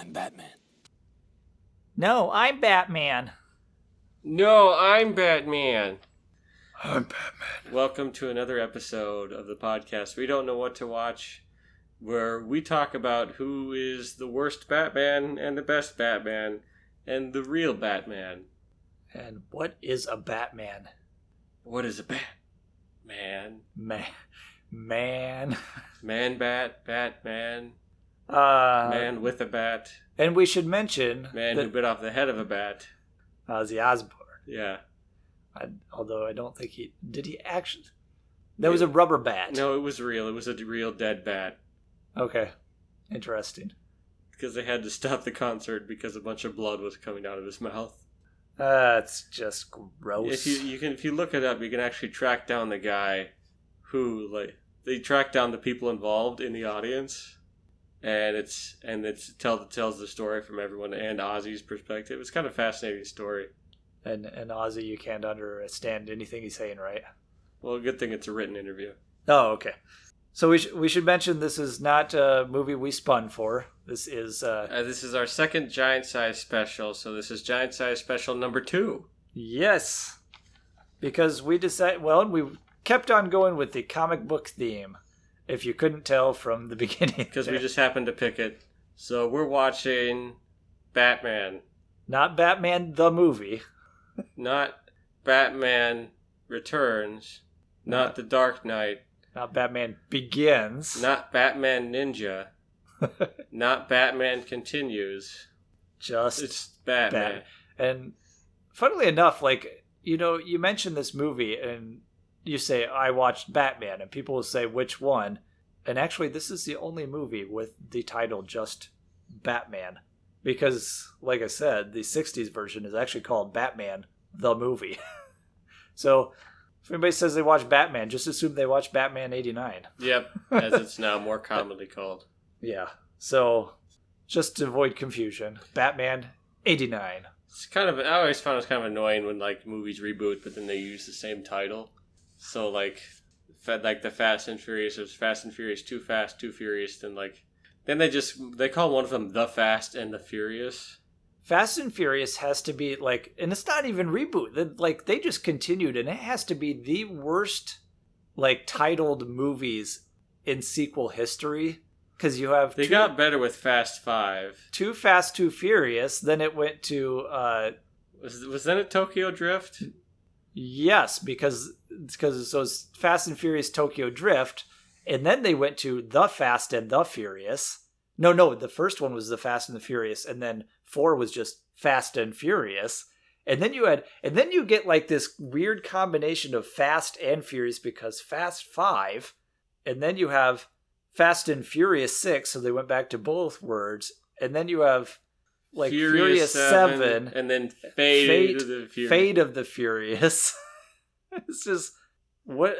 I'm Batman. No, I'm Batman. No, I'm Batman. I'm Batman. Welcome to another episode of the podcast We Don't Know What to Watch, where we talk about who is the worst Batman and the best Batman and the real Batman. And what is a Batman? What is a Batman? Man. Man-Bat, Batman, Man man with a bat, And we should mention man who bit off the head of a bat. Ozzy Osbourne. Yeah. Although I don't think did he actually... That was a rubber bat. No, it was real. It was a real dead bat. Okay. Interesting. Because they had to stop the concert because a bunch of blood was coming out of his mouth. It's just gross. If you look it up, you can actually track down the guy who, like, they track down the people involved in the audience, and it tells the story from everyone and Ozzy's perspective. It's kind of a fascinating story. And Ozzy, you can't understand anything he's saying, right? Well, good thing it's a written interview. Oh, okay. So we should mention this is not a movie we spun for. This is our second Giant Size special, so this is Giant Size special number 2. Yes, because we decided. Well, we kept on going with the comic book theme. If you couldn't tell from the beginning, because we just happened to pick it. So we're watching Batman, not Batman the movie, not Batman Returns, not The Dark Knight. Not Batman Begins. Not Batman Ninja. Not Batman Continues. It's Batman. And funnily enough, like, you mentioned this movie and you say, I watched Batman, and people will say, which one? And actually, this is the only movie with the title just Batman. Because, like I said, the 60s version is actually called Batman the Movie. So... if anybody says they watch Batman, just assume they watch Batman 89. Yep, as it's now more commonly called. Yeah, so just to avoid confusion, Batman 89. It's kind of, I always found it kind of annoying when like movies reboot, but then they use the same title. So like the Fast and Furious, there's Fast and Furious, Too Fast, Too Furious, then they call one of them The Fast and the Furious. Fast and Furious has to be like, and it's not even reboot. Like they just continued, and it has to be the worst, like titled movies in sequel history. Because you have they got better with Fast 5, Too Fast, Too Furious. Then it went to was that a Tokyo Drift? Yes, because so it's Fast and Furious Tokyo Drift, and then they went to The Fast and the Furious. No, the first one was The Fast and the Furious, and then 4 was just Fast and Furious. And then you get like this weird combination of Fast and Furious because Fast 5, and then you have Fast and Furious 6, so they went back to both words, and then you have like Furious 7 and then Fate of the Furious. Fate of the Furious. It's just what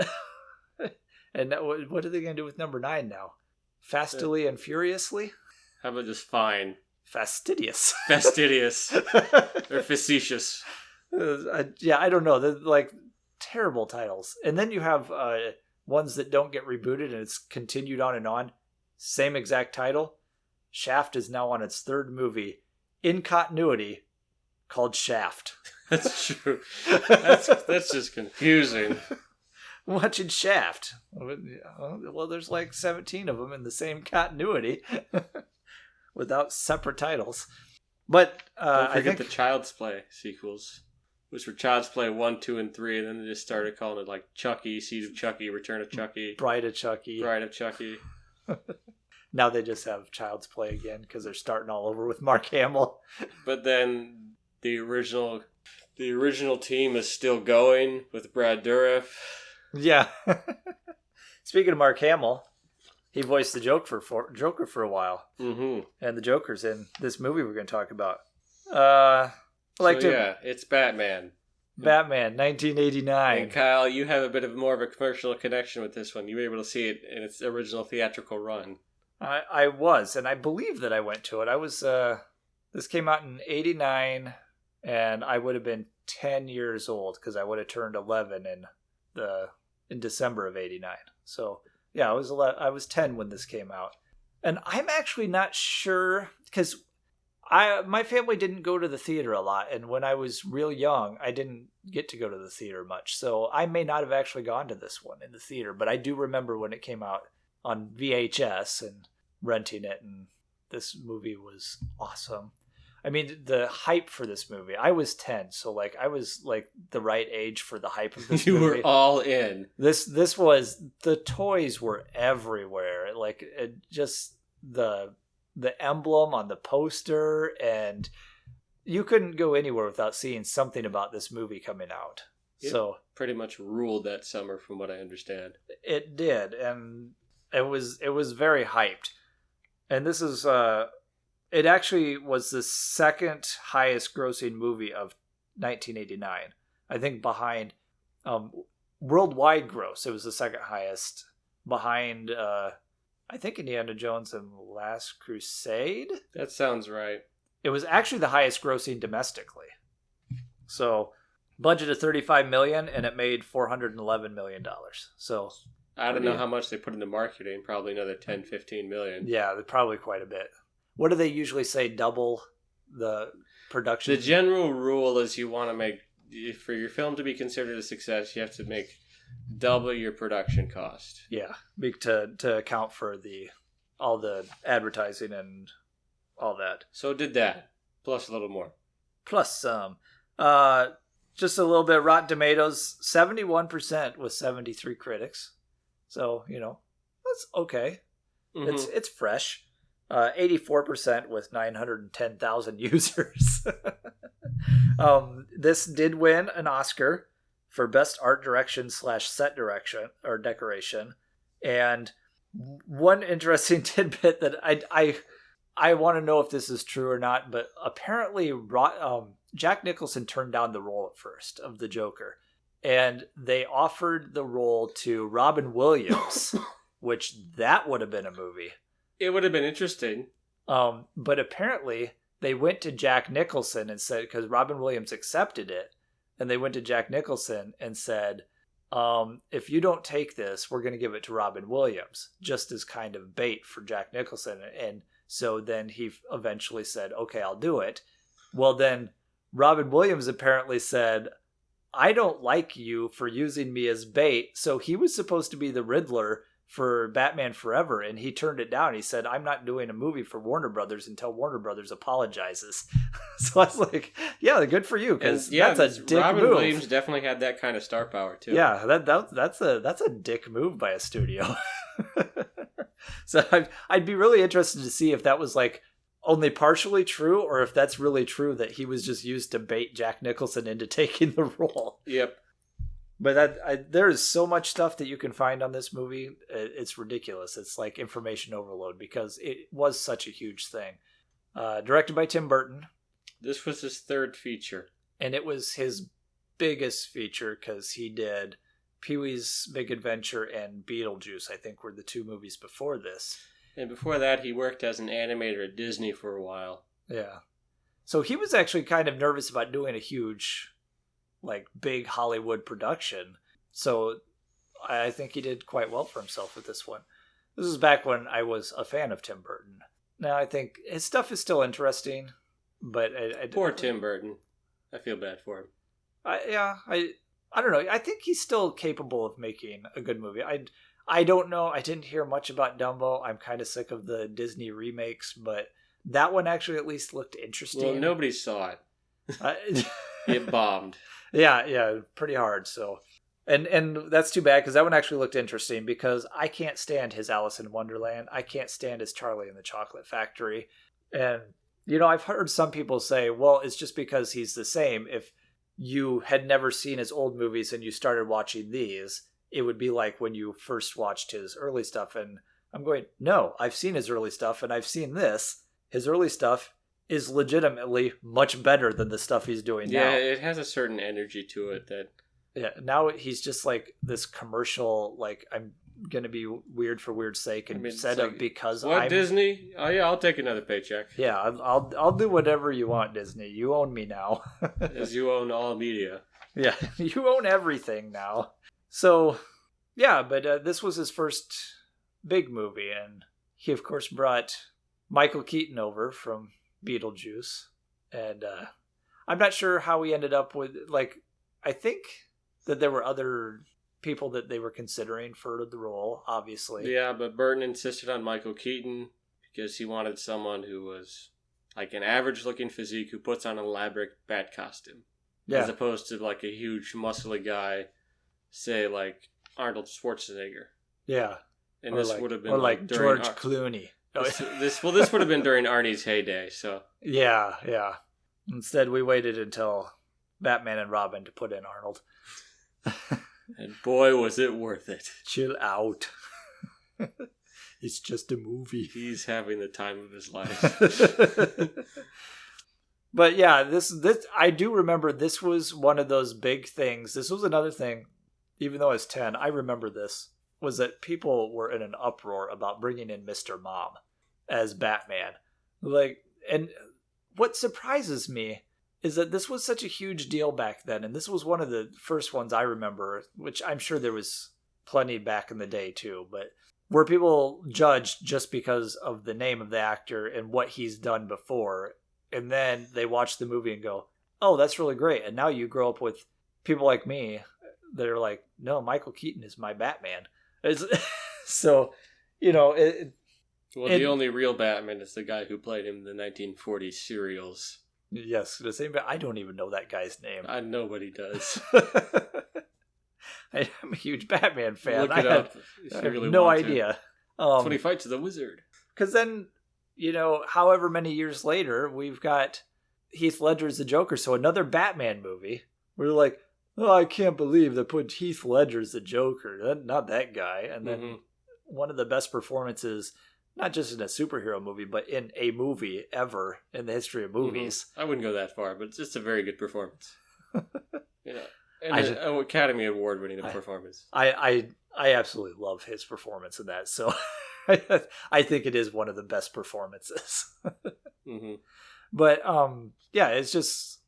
and what are they going to do with number 9 now? Fastily and Furiously? How about just fine? Fastidious. Fastidious. Or facetious. Yeah, I don't know. They're like terrible titles. And then you have ones that don't get rebooted and it's continued on and on. Same exact title. Shaft is now on its 3rd movie in continuity called Shaft. That's true. That's just confusing. Watching Shaft. Well, there's like 17 of them in the same continuity without separate titles. But don't forget I think the Child's Play sequels, which were Child's Play 1, 2, and 3, and then they just started calling it like Chucky, Seed of Chucky, Return of Chucky, Bride of Chucky. Now they just have Child's Play again because they're starting all over with Mark Hamill. But then the original team is still going with Brad Dourif. Yeah. Speaking of Mark Hamill, he voiced the Joker for a while. Mm-hmm. And the Joker's in this movie we're going to talk about. It's Batman. Batman, 1989. And Kyle, you have a bit of more of a commercial connection with this one. You were able to see it in its original theatrical run. I was, and I believe that I went to it. I was, this came out in 89, and I would have been 10 years old, because I would have turned 11 in December of 89. So, yeah, I was 10 when this came out. And I'm actually not sure, because My family didn't go to the theater a lot, and when I was real young, I didn't get to go to the theater much. So I may not have actually gone to this one in the theater, but I do remember when it came out on VHS and renting it, and this movie was awesome. I mean, the hype for this movie. I was 10, so like I was like the right age for the hype of this You movie. were all in. This was, the toys were everywhere. Like just the emblem on the poster, and you couldn't go anywhere without seeing something about this movie coming out. So pretty much ruled that summer from what I understand. it did, and it was very hyped. And this is it actually was the second highest grossing movie of 1989. I think behind worldwide gross, it was the second highest, behind I think Indiana Jones and the Last Crusade. That sounds right. It was actually the highest grossing domestically. So, budget of $35 million, and it made $411 million. So, I don't know how much they put into marketing. Probably another 10, 15 million. yeah, probably quite a bit. What do they usually say? Double the production? The general rule is you want to make, for your film to be considered a success, you have to make double your production cost. Yeah, to account for all the advertising and all that. So it did that, plus a little more. Plus some. Just a little bit. Rotten Tomatoes, 71% with 73 critics. So, that's okay. Mm-hmm. It's fresh. 84% with 910,000 users. This did win an Oscar for Best Art Direction / Set Direction or Decoration. And one interesting tidbit that I want to know if this is true or not, but apparently Jack Nicholson turned down the role at first of the Joker. And they offered the role to Robin Williams, which that would have been a movie. It would have been interesting. But apparently they went to Jack Nicholson and said, because Robin Williams accepted it, and they went to Jack Nicholson and said, if you don't take this, we're going to give it to Robin Williams, just as kind of bait for Jack Nicholson. And so then he eventually said, okay, I'll do it. Well, then Robin Williams apparently said, I don't like you for using me as bait. So he was supposed to be the Riddler for Batman Forever, and he turned it down. He said, I'm not doing a movie for Warner Brothers until Warner Brothers apologizes. So I was like, yeah, good for you, because that's a dick Robin move. Williams definitely had that kind of star power too. Yeah, that's a dick move by a studio. So I'd be really interested to see if that was like only partially true, or if that's really true that he was just used to bait Jack Nicholson into taking the role. Yep. But there is so much stuff that you can find on this movie. It's ridiculous. It's like information overload because it was such a huge thing. Directed by Tim Burton. This was his third feature. And it was his biggest feature because he did Pee-wee's Big Adventure and Beetlejuice, I think, were the two movies before this. And before that, he worked as an animator at Disney for a while. Yeah. So he was actually kind of nervous about doing a huge, like, big Hollywood production. So I think he did quite well for himself with this one. This was back when I was a fan of Tim Burton. Now I think his stuff is still interesting, but Poor Tim Burton. I feel bad for him. I don't know. I think he's still capable of making a good movie. I don't know. I didn't hear much about Dumbo. I'm kind of sick of the Disney remakes, but that one actually at least looked interesting. Well, nobody saw it. It bombed. Yeah, pretty hard. So, and that's too bad because that one actually looked interesting because I can't stand his Alice in Wonderland. I can't stand his Charlie and the Chocolate Factory. And, I've heard some people say, well, it's just because he's the same. If you had never seen his old movies and you started watching these, it would be like when you first watched his early stuff. And I'm going, no, I've seen his early stuff and I've seen this. His early stuff is legitimately much better than the stuff he's doing now. Yeah, it has a certain energy to it that... Yeah, now he's just like this commercial, like, I'm going to be weird for weird's sake instead of because what, I'm... Disney? Oh yeah, I'll take another paycheck. Yeah, I'll do whatever you want, Disney. You own me now. As you own all media. Yeah, you own everything now. So, yeah, but this was his first big movie, and he, of course, brought Michael Keaton over from Beetlejuice. And I'm not sure how we ended up with, like, I think that there were other people that they were considering for the role, obviously. Yeah, but Burton insisted on Michael Keaton because he wanted someone who was like an average-looking physique who puts on an elaborate bat costume. Yeah. As opposed to like a huge, muscly guy, say like Arnold Schwarzenegger. Yeah. And or this like, would have been or like during George Clooney. This would have been during Arnie's heyday. So yeah. Instead, we waited until Batman and Robin to put in Arnold. And boy, was it worth it. Chill out. It's just a movie. He's having the time of his life. But yeah, this I do remember this was one of those big things. This was another thing, even though I was 10, I remember this, was that people were in an uproar about bringing in Mr. Mom as Batman. Like, and what surprises me is that this was such a huge deal back then, and this was one of the first ones I remember, which I'm sure there was plenty back in the day too, but where people judged just because of the name of the actor and what he's done before, and then they watch the movie and go, oh, that's really great. And now you grow up with people like me that are like, no, Michael Keaton is my Batman. So, you know, the only real Batman is the guy who played him in the 1940s serials. Yes, the same. I don't even know that guy's name. Nobody does. I'm a huge Batman fan. Look it up if you really no want idea. That's when he fights the wizard. Because then, you know, however many years later, we've got Heath Ledger's the Joker. So another Batman movie. We're like, oh, I can't believe they put Heath Ledger as the Joker. Not that guy. And then one of the best performances, not just in a superhero movie, but in a movie ever in the history of movies. I wouldn't go that far, but it's just a very good performance. You know, and an Academy Award-winning performance. I absolutely love his performance in that. So I think it is one of the best performances. But yeah, it's just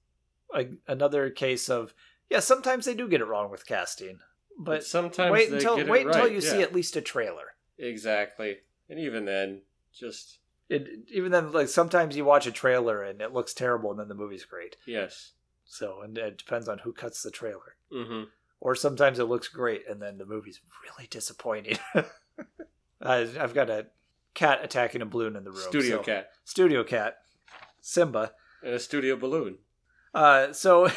another case of, yeah, sometimes they do get it wrong with casting, but sometimes wait they until get it right. until you see at least a trailer. Exactly, and even then, like sometimes you watch a trailer and it looks terrible, and then the movie's great. Yes. So, and it depends on who cuts the trailer. Or sometimes it looks great, and then the movie's really disappointing. I've got a cat attacking a balloon in the room. Studio cat. Simba. And a studio balloon. So,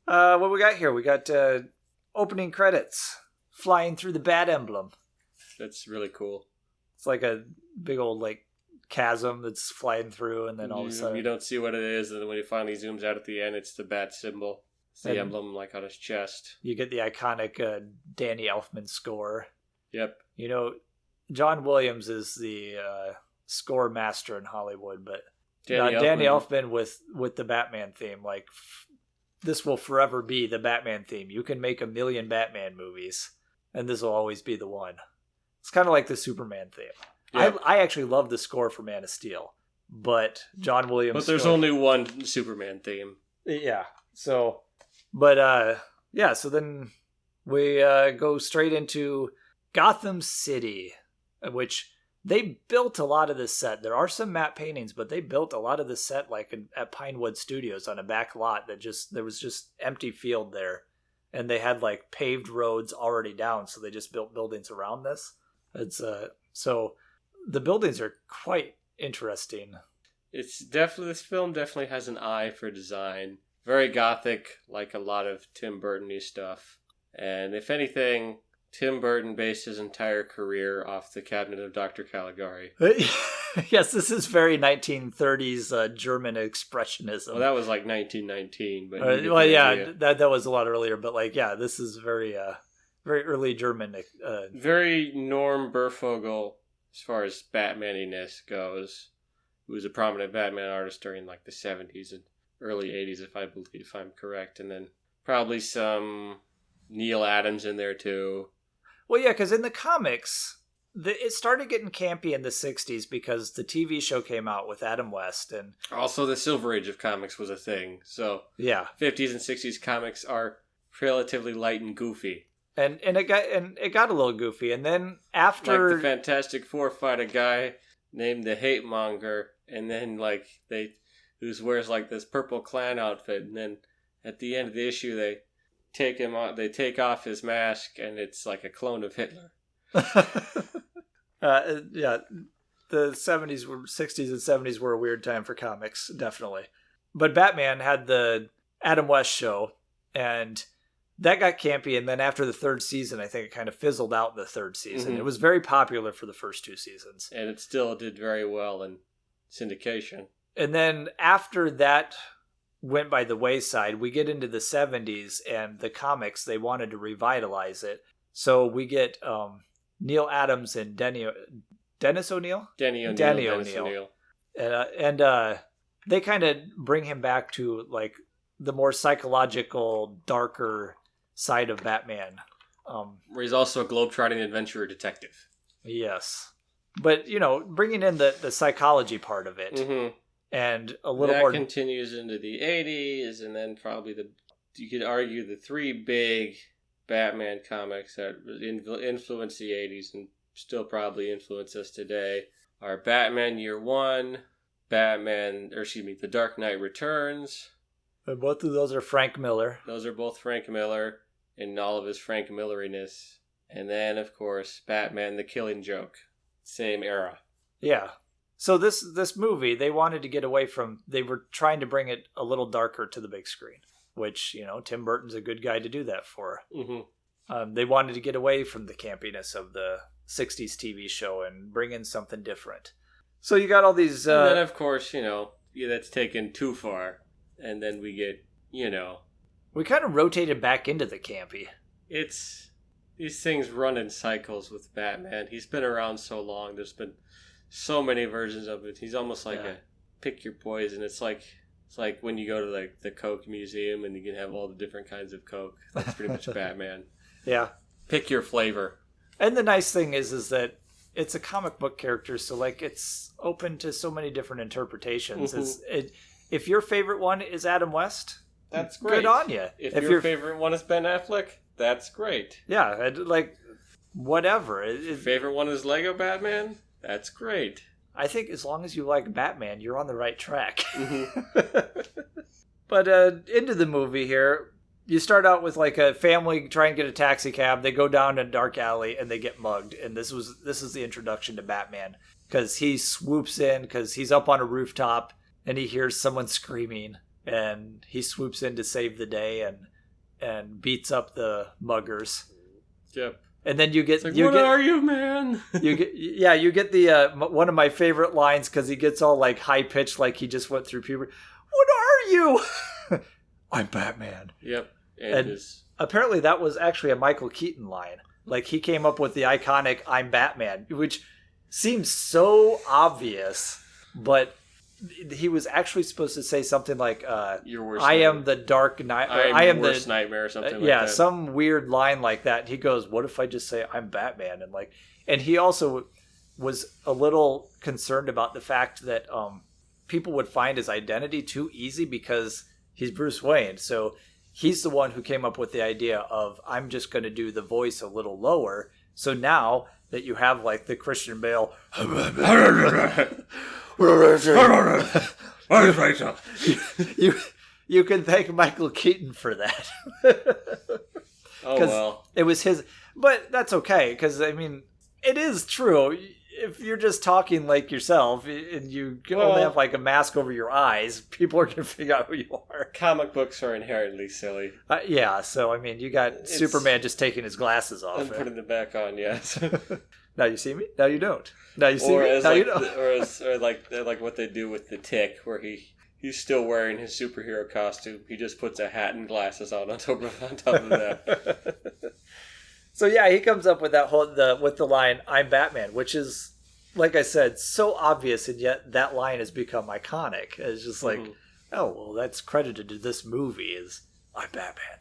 what we got here? We got opening credits flying through the bat emblem. That's really cool. It's like a big old like chasm that's flying through, and then all of a sudden you don't see what it is, and then when he finally zooms out at the end, it's the bat symbol. It's the emblem like on his chest. You get the iconic Danny Elfman score. Yep. You know, John Williams is the score master in Hollywood, but Danny Elfman with the Batman theme, like this will forever be the Batman theme. You can make 1 million Batman movies, and this will always be the one. It's kind of like the Superman theme. Yep. I actually love the score for Man of Steel, but John Williams. But there's only one Superman theme. Yeah. So, but yeah. So then we go straight into Gotham City, which they built a lot of this set. There are some matte paintings, but they built a lot of the set like at Pinewood Studios on a back lot there was just empty field there, and they had like paved roads already down, so they just built buildings around this. It's so the buildings are quite interesting. This film definitely has an eye for design. Very gothic, like a lot of Tim Burton-y stuff. And if anything, Tim Burton based his entire career off the Cabinet of Dr. Caligari. Yes, this is very 1930s German expressionism. Well, that was like 1919. But well, yeah, that was a lot earlier. But like, yeah, this is very early German. Very Norm Burfogel as far as Batmaniness goes. Who was a prominent Batman artist during like the 70s and early 80s, if I'm correct. And then probably some Neil Adams in there too. Well, yeah, because in the comics, it started getting campy in the 60s because the TV show came out with Adam West. And also the Silver Age of comics was a thing. So yeah, 50s and 60s comics are relatively light and goofy. And it got a little goofy. And then after... Like the Fantastic Four fight a guy named the Hate Monger and then like who wears like this purple clown outfit, and then at the end of the issue they take him on. They take off his mask, and it's like a clone of Hitler. Yeah, the 60s and 70s were a weird time for comics, definitely. But Batman had the Adam West show, and that got campy, and then after the third season, I think it kind of fizzled out in the third season. Mm-hmm. It was very popular for the first 2 seasons. And it still did very well in syndication. And then after that went by the wayside, we get into the 70s, and the comics, they wanted to revitalize it. So we get Neil Adams and Dennis O'Neil? Denny O'Neil. And they kind of bring him back to like the more psychological, darker side of Batman. Where he's also a globetrotting adventurer detective. Yes. But, you know, bringing in the psychology part of it. Mm-hmm. And a little that more... continues into the 80s, and then probably you could argue the 3 big Batman comics that influenced the 80s and still probably influence us today are Batman Year One, The Dark Knight Returns. And both of those are Frank Miller. Those are both Frank Miller in all of his Frank Milleriness. And then, of course, Batman the Killing Joke. Same era. Yeah. So this movie, they wanted to get away from... They were trying to bring it a little darker to the big screen, which, you know, Tim Burton's a good guy to do that for. Mm-hmm. They wanted to get away from the campiness of the 60s TV show and bring in something different. So you got all these... And then, of course, you know, that's taken too far. And then we get, you know... We kind of rotated back into the campy. These things run in cycles with Batman. He's been around so long. There's been so many versions of it. He's almost like a pick your poison. It's like when you go to like the Coke Museum and you can have all the different kinds of Coke. That's pretty much Batman. Yeah. Pick your flavor. And the nice thing is that it's a comic book character, so like it's open to so many different interpretations. Mm-hmm. If your favorite one is Adam West, that's great. Good on you. If your favorite one is Ben Affleck, that's great. Yeah, like whatever. Favorite one is Lego Batman? That's great. I think as long as you like Batman, you're on the right track. Mm-hmm. But into the movie here, you start out with like a family trying to get a taxi cab. They go down a dark alley and they get mugged. And this is the introduction to Batman, because he swoops in because he's up on a rooftop and he hears someone screaming, and he swoops in to save the day and beats up the muggers. Yep. And then you get... What are you, man? you get the one of my favorite lines, because he gets all like high-pitched like he just went through puberty. What are you? I'm Batman. Yep. And apparently that was actually a Michael Keaton line. Like, he came up with the iconic I'm Batman, which seems so obvious, but he was actually supposed to say something like, Your worst I nightmare. am the Dark Knight. I am the worst nightmare or something like that. Yeah, some weird line like that. He goes, what if I just say I'm Batman? And he also was a little concerned about the fact that people would find his identity too easy because he's Bruce Wayne. So he's the one who came up with the idea of, I'm just going to do the voice a little lower. So now that you have like the Christian Bale... you can thank Michael Keaton for that. Oh, well. It was his... But that's okay, because, I mean, it is true. If you're just talking like yourself and you only have like a mask over your eyes, people are going to figure out who you are. Comic books are inherently silly. Yeah, so, I mean, you got Superman just taking his glasses off. And putting them back on, yes. Now you see me, now you don't. Now you see me, now you don't. Or like what they do with the Tick, where he's still wearing his superhero costume. He just puts a hat and glasses on top of that. So yeah, he comes up with that with the line "I'm Batman," which is, like I said, so obvious, and yet that line has become iconic. It's just like, oh well, that's credited to this movie as "I'm Batman,"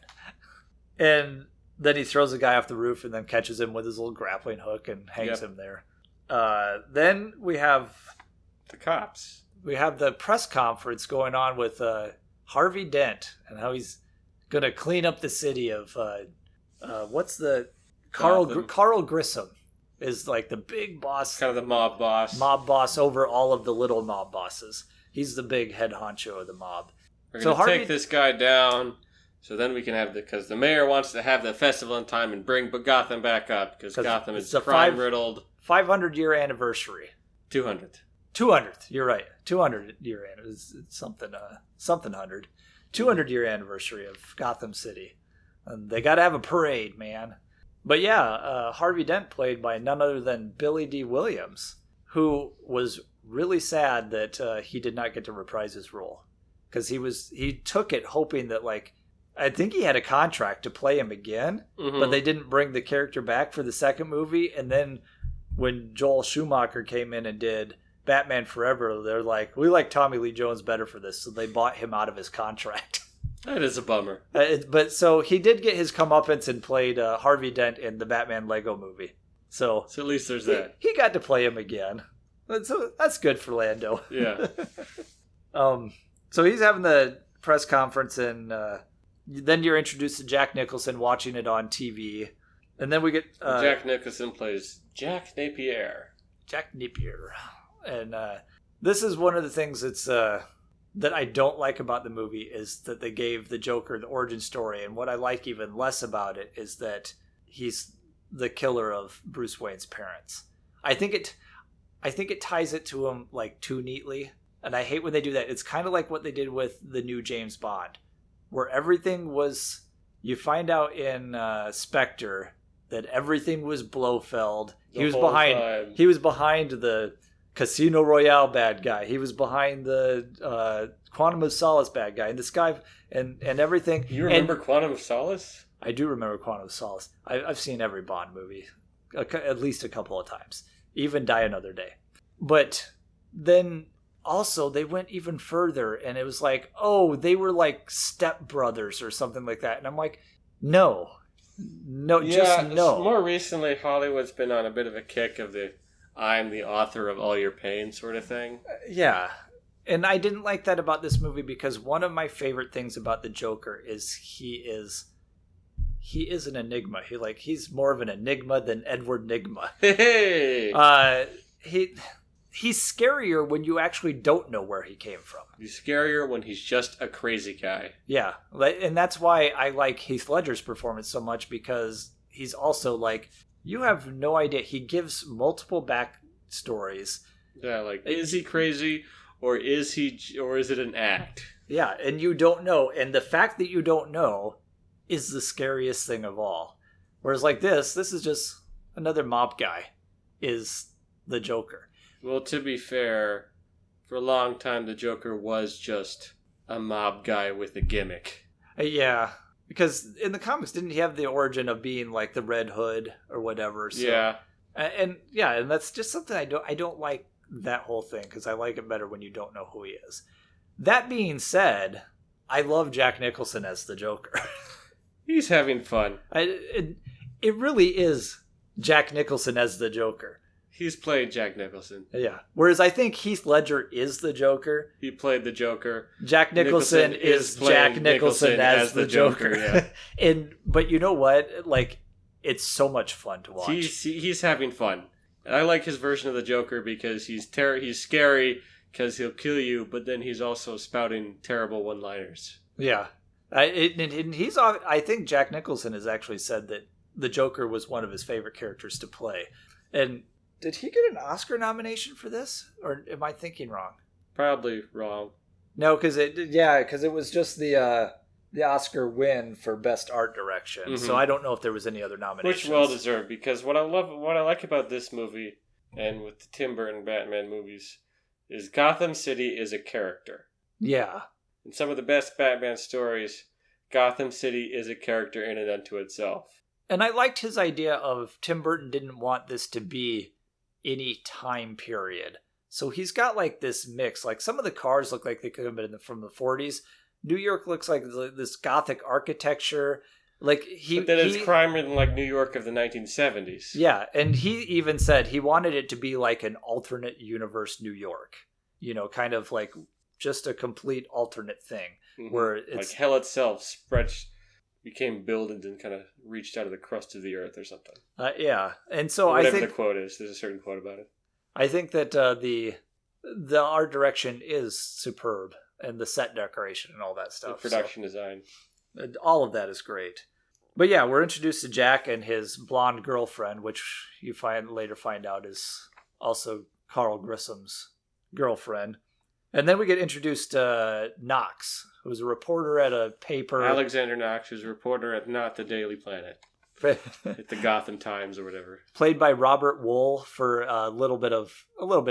and then he throws a guy off the roof and then catches him with his little grappling hook and hangs him there. Then we have the cops. We have the press conference going on with Harvey Dent and how he's going to clean up the city of what's the Carl Grissom. is like the big boss. Kind of the mob boss. Mob boss over all of the little mob bosses. He's the big head honcho of the mob. We're going to take this guy down so then we can have because the mayor wants to have the festival in time and bring Gotham back up because Gotham is crime-riddled. 500-year anniversary. 200th. 200th, you're right. 200-year anniversary. Something 100. 200-year anniversary of Gotham City. And they got to have a parade, man. But yeah, Harvey Dent played by none other than Billy D. Williams, who was really sad that he did not get to reprise his role. Because he took it hoping that, like, I think he had a contract to play him again, but they didn't bring the character back for the second movie. And then when Joel Schumacher came in and did Batman Forever, they're like, we like Tommy Lee Jones better for this. So they bought him out of his contract. That is a bummer. But so he did get his comeuppance and played Harvey Dent in the Batman Lego movie. So at least there's that. He got to play him again. So that's good for Lando. Yeah. So he's having the press conference, and then you're introduced to Jack Nicholson watching it on TV. And then we get... Jack Nicholson plays Jack Napier. Jack Napier. And this is one of the things that's... that I don't like about the movie is that they gave the Joker the origin story. And what I like even less about it is that he's the killer of Bruce Wayne's parents. I think it ties it to him like too neatly. And I hate when they do that. It's kind of like what they did with the new James Bond, where everything was, you find out in Spectre that everything was Blofeld. He was behind the Casino Royale bad guy. He was behind the Quantum of Solace bad guy. And this guy and everything. You remember Quantum of Solace? I do remember Quantum of Solace. I've seen every Bond movie at least a couple of times. Even Die Another Day. But then also they went even further, and it was like, oh, they were like stepbrothers or something like that. And I'm like, no, just no. More recently, Hollywood's been on a bit of a kick of the I'm the author of all your pain sort of thing. Yeah. And I didn't like that about this movie because one of my favorite things about the Joker is he is an enigma. He's more of an enigma than Edward Nigma. Hey! He's scarier when you actually don't know where he came from. He's scarier when he's just a crazy guy. Yeah. And that's why I like Heath Ledger's performance so much, because he's also like, you have no idea. He gives multiple backstories. Yeah, like, is he crazy or is it an act? Yeah, and you don't know. And the fact that you don't know is the scariest thing of all. Whereas like this is just another mob guy is the Joker. Well, to be fair, for a long time the Joker was just a mob guy with a gimmick. Yeah. Because in the comics, didn't he have the origin of being like the Red Hood or whatever? So, yeah. And that's just something I don't like that whole thing, because I like it better when you don't know who he is. That being said, I love Jack Nicholson as the Joker. He's having fun. It really is Jack Nicholson as the Joker. He's played Jack Nicholson. Yeah. Whereas I think Heath Ledger is the Joker. He played the Joker. Jack Nicholson is Jack Nicholson as the Joker. Yeah. But you know what? Like, it's so much fun to watch. He's having fun. And I like his version of the Joker because he's scary because he'll kill you, but then he's also spouting terrible one-liners. Yeah. I think Jack Nicholson has actually said that the Joker was one of his favorite characters to play. And did he get an Oscar nomination for this? Or am I thinking wrong? Probably wrong. No, because it was just the Oscar win for Best Art Direction. Mm-hmm. So I don't know if there was any other nominations. Which well deserved, because what I like about this movie and with the Tim Burton Batman movies is Gotham City is a character. Yeah. In some of the best Batman stories, Gotham City is a character in and unto itself. And I liked his idea of Tim Burton didn't want this to be any time period. So he's got like this mix. Like some of the cars look like they could have been from the 40s. New York looks like this Gothic architecture. But then it's crime-ridden like New York of the 1970s. Yeah, and he even said he wanted it to be like an alternate universe New York. You know, kind of like just a complete alternate thing. Mm-hmm. Where it's like hell itself stretched became builded and kind of reached out of the crust of the earth or something. Yeah, and so Whatever I think the quote is, there's a certain quote about it. I think that the art direction is superb, and the set decoration and all that stuff. The production design. All of that is great. But yeah, we're introduced to Jack and his blonde girlfriend, which you later find out is also Carl Grissom's girlfriend. And then we get introduced to Knox, who's a reporter at a paper. Alexander Knox, who's a reporter at not the Daily Planet. At the Gotham Times or whatever. Played by Robert Wool for a little bit of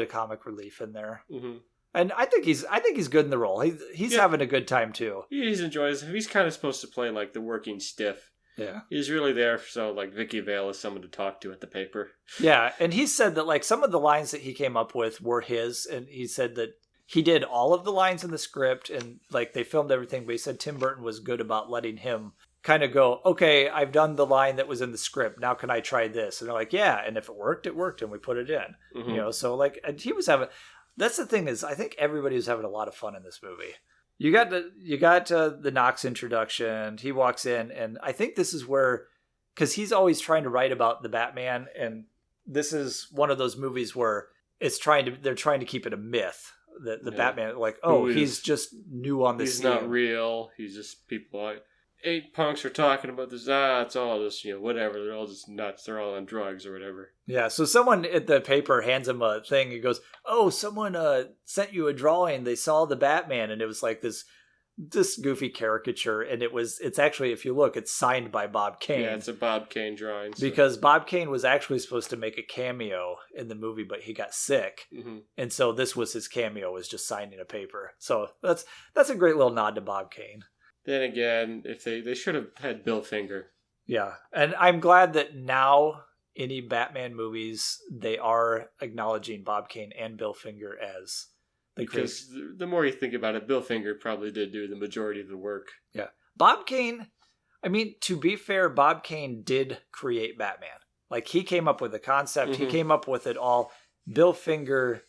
comic relief in there. Mm-hmm. And I think he's good in the role. He's having a good time too. He's enjoys. He's kind of supposed to play like the working stiff. Yeah. He's really there so like Vicki Vale is someone to talk to at the paper. Yeah, and he said that like some of the lines that he came up with were his, and he said that he did all of the lines in the script and like they filmed everything, but he said Tim Burton was good about letting him kind of go, okay, I've done the line that was in the script. Now can I try this? And they're like, yeah. And if it worked, and we put it in. Mm-hmm. You know, so like he was having. That's the thing is, I think everybody was having a lot of fun in this movie. You got the Knox introduction. He walks in, and I think this is where, because he's always trying to write about the Batman, and this is one of those movies where they're trying to keep it a myth. The Batman, like, he's just new on the scene. He's not real. He's just people like 8 punks are talking about this. It's all just, whatever. They're all just nuts. They're all on drugs or whatever. Yeah, so someone at the paper hands him a thing and goes, oh, someone sent you a drawing. They saw the Batman, and it was like this goofy caricature, and it's actually, if you look, it's signed by Bob Kane. Yeah, it's a Bob Kane drawing. So. Because Bob Kane was actually supposed to make a cameo in the movie, but he got sick. Mm-hmm. And so this was his cameo, was just signing a paper. So that's a great little nod to Bob Kane. Then again, if they should have had Bill Finger. Yeah, and I'm glad that now any Batman movies, they are acknowledging Bob Kane and Bill Finger as because the more you think about it, Bill Finger probably did do the majority of the work. Yeah. Bob Kane, I mean, to be fair, Bob Kane did create Batman. Like, he came up with the concept. Mm-hmm. He came up with it all. Bill Finger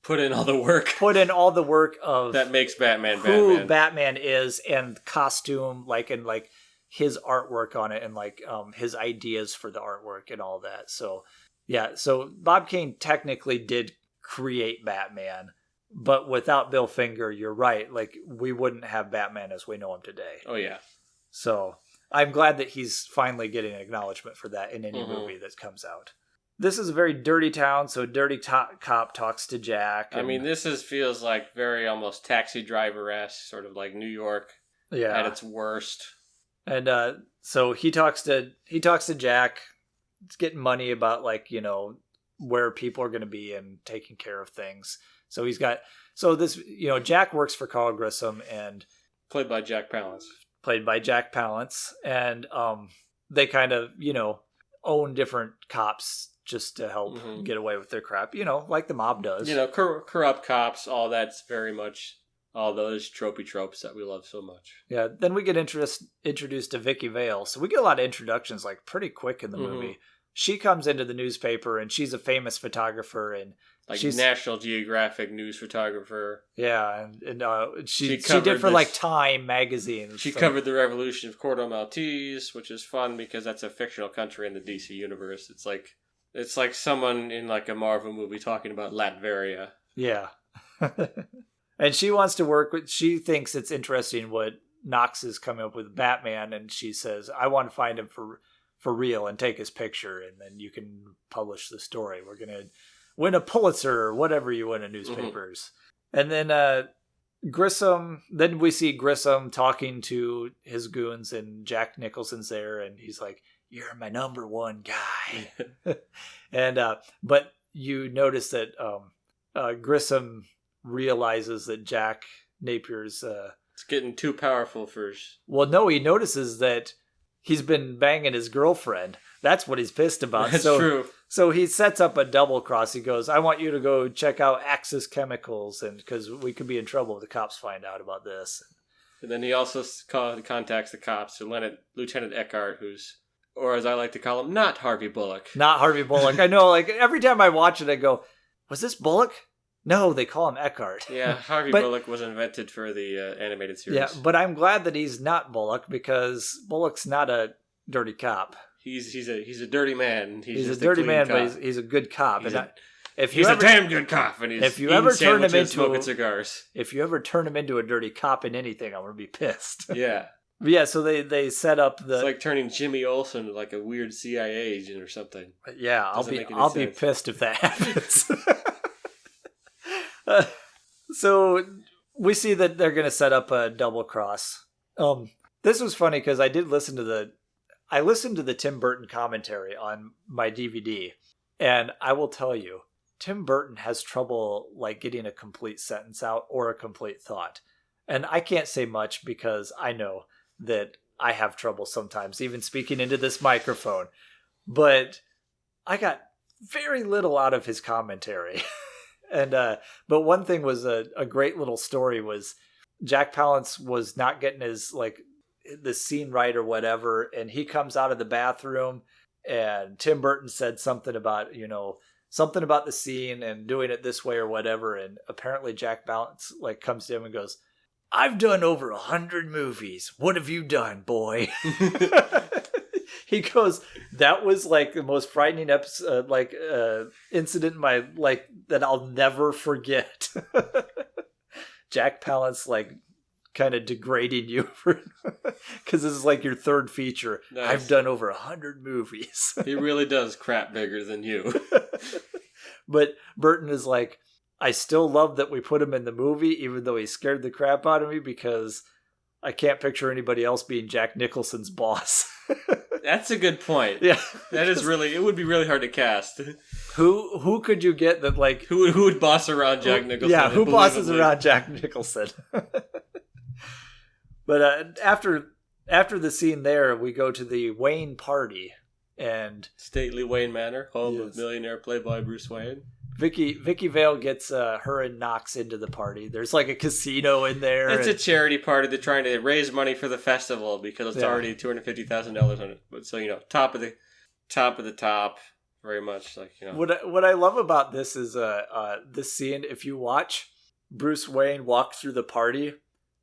put in all the work. Of that makes Batman who Batman is, and costume, and his artwork on it, and his ideas for the artwork and all that. So yeah, so Bob Kane technically did create Batman, but without Bill Finger, you're right. Like, we wouldn't have Batman as we know him today. Oh yeah. So I'm glad that he's finally getting acknowledgement for that in any movie that comes out. This is a very dirty town, so dirty cop talks to Jack. I mean, this feels like very almost Taxi Driver-esque, sort of like New York at its worst. And so he talks to Jack. It's getting money about where people are going to be and taking care of things. So Jack works for Carl Grissom and played by Jack Palance. And they kind of own different cops just to help get away with their crap, like the mob does. Corrupt cops, all that's very much all those tropes that we love so much. Yeah, then we get introduced to Vicki Vale. So we get a lot of introductions pretty quick in the movie. She comes into the newspaper, and she's a famous photographer, and she's National Geographic news photographer. Yeah, and she did for Time magazine. She covered the revolution of Corto Maltese, which is fun because that's a fictional country in the DC universe. It's like someone in a Marvel movie talking about Latveria. Yeah. And she wants to work with, she thinks it's interesting what Knox is coming up with Batman, and she says, I want to find him for real and take his picture, and then you can publish the story. We're going to win a Pulitzer or whatever you win in newspapers. And then then we see Grissom talking to his goons, and Jack Nicholson's there, and he's like, you're my number one guy. And but you notice that Grissom realizes that Jack Napier's it's getting too powerful for well, no, he notices that he's been banging his girlfriend. That's what he's pissed about. That's true. So he sets up a double cross. He goes, I want you to go check out Axis Chemicals, and because we could be in trouble if the cops find out about this. And then he also contacts the cops, Lieutenant Eckhart, who's, or as I like to call him, not Harvey Bullock. Not Harvey Bullock. I know, every time I watch it, I go, was this Bullock? No, they call him Eckhart. Yeah, Harvey Bullock was invented for the animated series. Yeah, but I'm glad that he's not Bullock, because Bullock's not a dirty cop. He's a dirty man. He's a dirty man, cop. But he's a good cop. He's a damn good cop, and if you ever turn him into smoking cigars. If you ever turn him into a dirty cop in anything, I'm gonna be pissed. Yeah. Yeah, so they set up the. It's like turning Jimmy Olsen into like a weird CIA agent or something. Yeah, I'll be pissed if that happens. So we see that they're gonna set up a double cross. This was funny because I listened to the Tim Burton commentary on my DVD, and I will tell you, Tim Burton has trouble like getting a complete sentence out or a complete thought. And I can't say much because I know that I have trouble sometimes, even speaking into this microphone. But I got very little out of his commentary. And but one thing was a great little story was Jack Palance was not getting his like the scene right or whatever, and he comes out of the bathroom, and Tim Burton said something about the scene and doing it this way or whatever, and apparently Jack Palance like comes to him and goes, "I've done over 100 movies. What have you done, boy?" He goes, "That was like the most frightening episode, incident in my that I'll never forget." Jack Palance like kind of degrading you for because this is like your third feature. Nice. I've done over 100 movies. He really does crap bigger than you. But Burton is like, I still love that we put him in the movie, even though he scared the crap out of me, because I can't picture anybody else being Jack Nicholson's boss. That's a good point. Yeah, that is really. It would be really hard to cast. Who could you get that like who would boss around Jack Nicholson? Yeah, who bosses around Jack Nicholson? But after the scene there, we go to the Wayne party and stately Wayne Manor, home of millionaire playboy Bruce Wayne. Vicki Vale gets her and Knox into the party. There's like a casino in there. It's a charity party. They're trying to raise money for the festival because it's already $250,000 on it. But so top of the top, very much like What I love about this is this scene. If you watch Bruce Wayne walk through the party,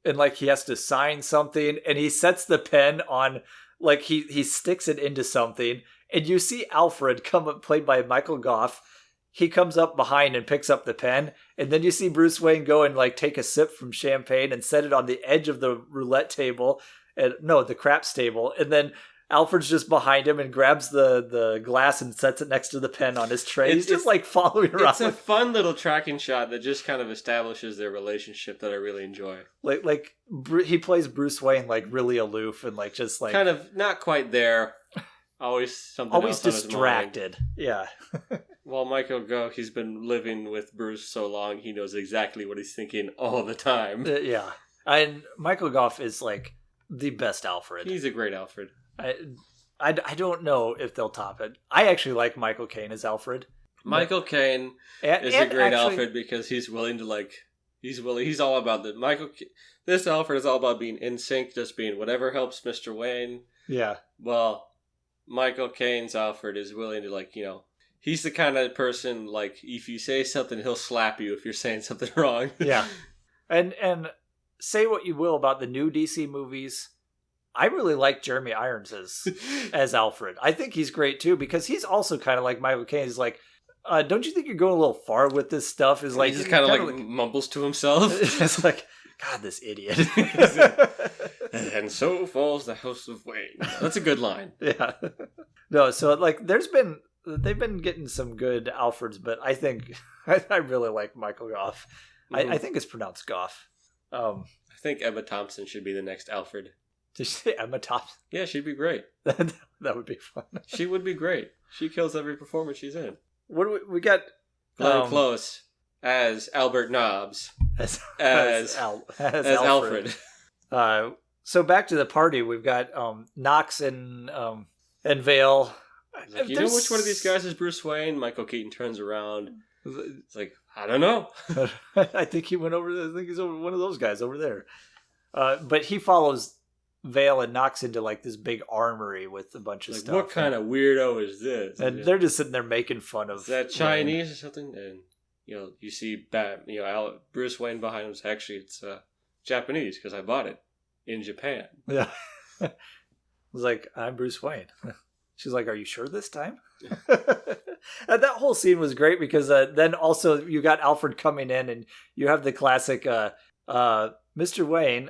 and like he has to sign something, and he sets the pen on, like he sticks it into something, and you see Alfred come up, played by Michael Goff. He comes up behind and picks up the pen, and then you see Bruce Wayne go and like take a sip from champagne and set it on the edge of the roulette table, the craps table, and then Alfred's just behind him and grabs the glass and sets it next to the pen on his tray. He's just like following around. It's a fun little tracking shot that just kind of establishes their relationship that I really enjoy. Like he plays Bruce Wayne like really aloof and like just like kind of not quite there. Always something. Always else distracted. Yeah. Well, Michael Gough, he's been living with Bruce so long, he knows exactly what he's thinking all the time. Yeah. And Michael Gough is like the best Alfred. He's a great Alfred. I don't know if they'll top it. I actually like Michael Caine as Alfred. Michael Caine is a great Alfred because he's willing to he's all about this Alfred is all about being in sync, just being whatever helps Mr. Wayne. Yeah. Well, Michael Caine's Alfred is willing to he's the kind of person, like, if you say something, he'll slap you if you're saying something wrong. Yeah. And say what you will about the new DC movies, I really like Jeremy Irons as Alfred. I think he's great, too, because he's also kind of like Michael Caine. He's like, don't you think you're going a little far with this stuff? Is like he just kind of like mumbles to himself. It's like, God, this idiot. And so falls the House of Wayne. That's a good line. Yeah. No, so like they've been getting some good Alfreds, but I think I really like Michael Gough. Mm-hmm. I think it's pronounced Gough. I think Emma Thompson should be the next Alfred. Did you say Emma Thompson? Yeah, she'd be great. That would be fun. She would be great. She kills every performance she's in. What do we got? Glenn Close as Albert Nobbs. As Alfred. So back to the party, we've got Knox and Vale. Like, you know which one of these guys is Bruce Wayne? Michael Keaton turns around. It's like, I don't know. I think he went over. I think he's over one of those guys over there. But he follows Vale and Knox into like this big armory with a bunch of stuff. What kind of weirdo is this? And they're just sitting there making fun of. Is that Chinese or something? And you see Bruce Wayne behind him. Actually, it's Japanese because I bought it in Japan. Yeah. I was like, I'm Bruce Wayne. She's like, are you sure this time? And that whole scene was great because then also you got Alfred coming in and you have the classic Mr. Wayne,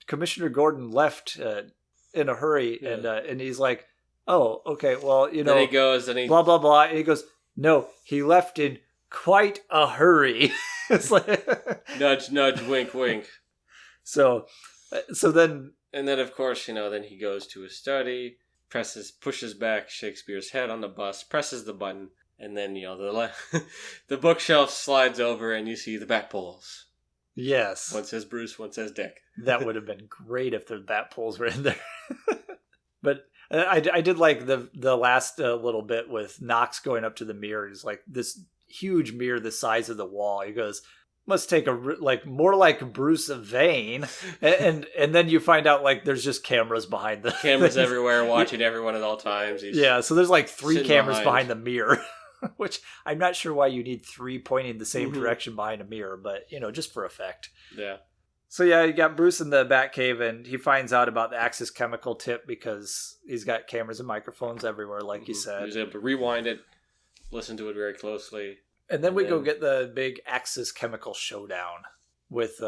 Commissioner Gordon left in a hurry, and he's like, oh, okay, well, Then he goes and he blah blah blah, and he goes, no, he left in quite a hurry. It's like nudge, nudge, wink, wink. So then, and then of course then he goes to his study, pushes back Shakespeare's head on the bust, presses the button, and then the bookshelf slides over, and you see the bat poles. Yes. One says Bruce, one says Dick. That would have been great if the bat poles were in there. But I did like the last little bit with Knox going up to the mirror. He's like, this huge mirror the size of the wall. He goes, must take more like Bruce Wayne. And then you find out there's just cameras behind the cameras thing. everywhere watching everyone at all times. Yeah, so there's 3 cameras behind the mirror. Which I'm not sure why you need 3 pointing the same direction behind a mirror, but just for effect. Yeah. So yeah, you got Bruce in the Batcave, and he finds out about the Axis chemical tip because he's got cameras and microphones everywhere, like you said. He was able to rewind it, listen to it very closely. And then we go get the big Axis chemical showdown with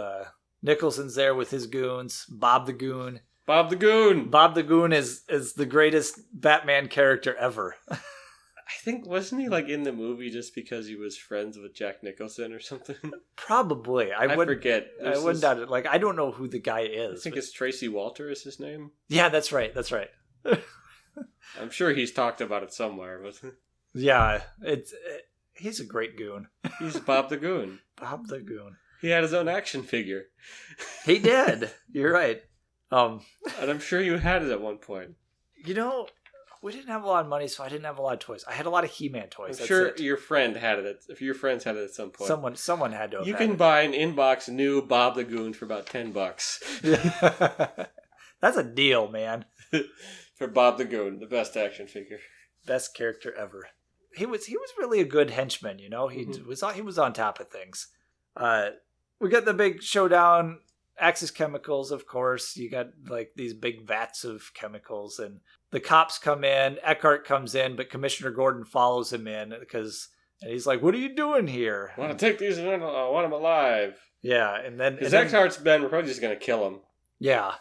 Nicholson's there with his goons, Bob the Goon. Bob the Goon! Bob the Goon is the greatest Batman character ever. I think, wasn't he in the movie just because he was friends with Jack Nicholson or something? Probably. I forget. I wouldn't doubt it. I don't know who the guy is. I think it's Tracy Walter is his name. Yeah, that's right. I'm sure he's talked about it somewhere. But yeah, he's a great goon. He's Bob the Goon. Bob the Goon. He had his own action figure. He did. You're right. And I'm sure you had it at one point. We didn't have a lot of money, so I didn't have a lot of toys. I had a lot of He-Man toys. I'm sure your friend had it. If your friends had it at some point, someone had to. You can buy an in-box new Bob the Goon for about $10. That's a deal, man. For Bob the Goon, the best action figure, best character ever. He was really a good henchman. He was on top of things. We got the big showdown. Axis chemicals, of course. You got these big vats of chemicals, and the cops come in. Eckhart comes in, but Commissioner Gordon follows him in and he's like, "What are you doing here?" I want to take these. I want them alive. Yeah, and then Eckhart's been. We're probably just gonna kill him. Yeah,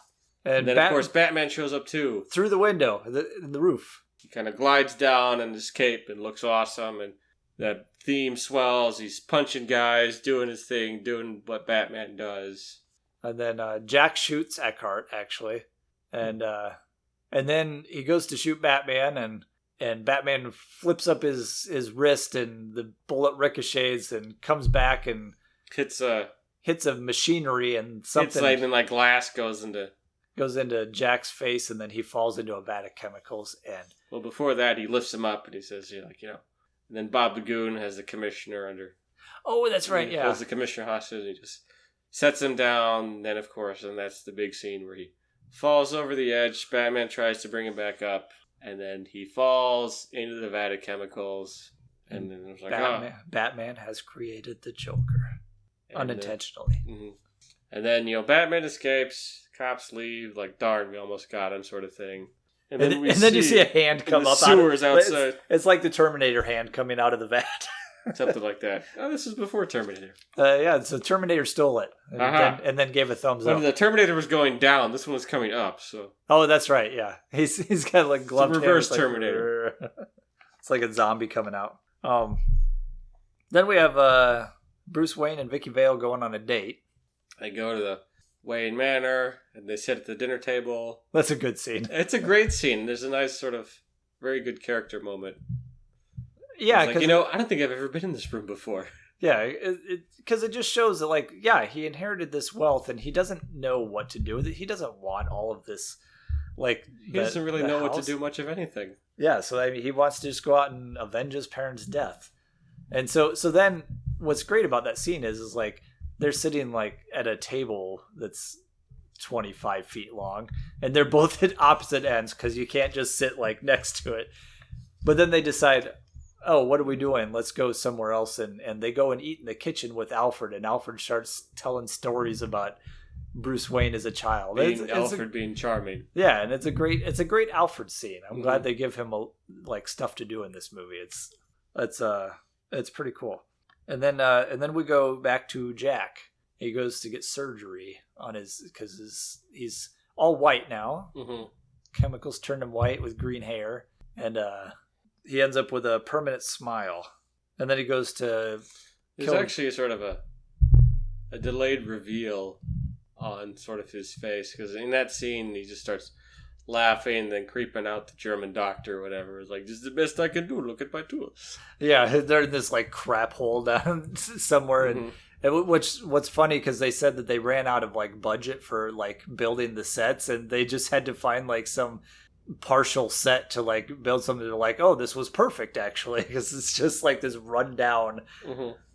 and then of course Batman shows up too through the window, in the roof. He kind of glides down in his cape and looks awesome, and that theme swells. He's punching guys, doing his thing, doing what Batman does. And then Jack shoots Eckhart, actually. And then he goes to shoot Batman, and Batman flips up his wrist, and the bullet ricochets and comes back and hits a machinery, and something. It's even glass goes into Jack's face, and then he falls into a vat of chemicals. And well, before that, he lifts him up, and he says, And then Bob the Goon has the commissioner under. Oh, that's right. Yeah, holds the commissioner hostage, and he just sets him down. Then, of course, and that's the big scene where he falls over the edge. Batman tries to bring him back up, and then he falls into the vat of chemicals. And then it's Batman has created the Joker unintentionally. And then Batman escapes. Cops leave. Darn, we almost got him, sort of thing. And then you see a hand come up. Sewers outside. It's like the Terminator hand coming out of the vat. Something like that. Oh, this is before Terminator. Yeah, so Terminator stole it and then gave a thumbs up. When the Terminator was going down, this one was coming up. So. Oh, that's right. Yeah, he's got gloved hands. Reverse Terminator. It's like a zombie coming out. Then we have Bruce Wayne and Vicki Vale going on a date. They go to the Wayne Manor and they sit at the dinner table. That's a good scene. It's a great scene. There's a nice sort of very good character moment. Yeah, because I don't think I've ever been in this room before. Yeah, because it just shows that he inherited this wealth and he doesn't know what to do with it. He doesn't want all of this. He doesn't really know what to do much of anything. Yeah, so he wants to just go out and avenge his parents' death. And so then what's great about that scene is they're sitting at a table that's 25 feet long, and they're both at opposite ends because you can't just sit next to it. But then they decide, oh, what are we doing? Let's go somewhere else. And they go and eat in the kitchen with Alfred, and Alfred starts telling stories about Bruce Wayne as a child. Alfred being charming. Yeah, and it's a great Alfred scene. I'm glad they give him stuff to do in this movie. It's pretty cool. And then we go back to Jack. He goes to get surgery on because he's all white now. Mm-hmm. Chemicals turned him white with green hair, and he ends up with a permanent smile. And then he goes to. There's actually sort of a delayed reveal on sort of his face, because in that scene he just starts laughing and then creeping out the German doctor or whatever. It's like, this is the best I can do, look at my tools. Yeah, they're in this like crap hole down somewhere. Mm-hmm. And what's funny, because they said that they ran out of like budget for like building the sets, and they just had to find like some partial set to like build something. They're like, oh, this was perfect actually, because it's just like this rundown,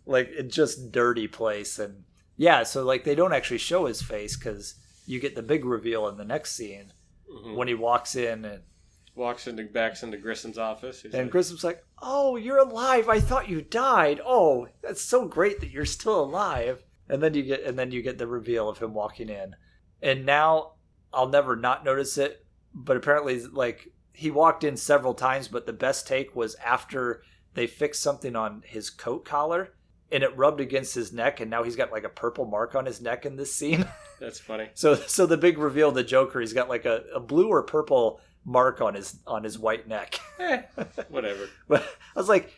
like it's just dirty place. And yeah, so like they don't actually show his face, because you get the big reveal in the next scene when he walks in and backs into Grissom's office. And Grissom's like, "Oh, you're alive! I thought you died. Oh, that's so great that you're still alive." And then you get the reveal of him walking in. And now I'll never not notice it, but apparently like he walked in several times, but the best take was after they fixed something on his coat collar. And it rubbed against his neck, and now he's got like a purple mark on his neck in this scene. That's funny. So the big reveal of the Joker, he's got like a blue or purple mark on his white neck. Whatever. But I was like,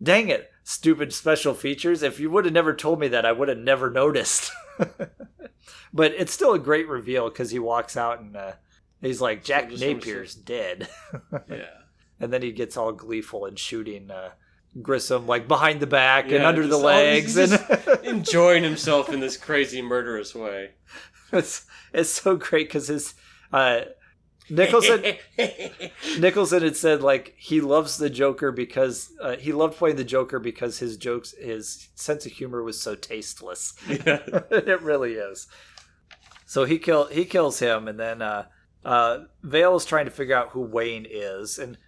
dang it, stupid special features. If you would have never told me that, I would have never noticed. But it's still a great reveal, because he walks out and he's like, Jack Napier's dead. Yeah. And then he gets all gleeful and shooting Grissom like behind the back and under the legs, and enjoying himself in this crazy murderous way. It's so great, because his Nicholson had said like he loves the Joker because he loved playing the Joker because his sense of humor was so tasteless. Yeah. It really is. So he kills him, and then Vale is trying to figure out who Wayne is, and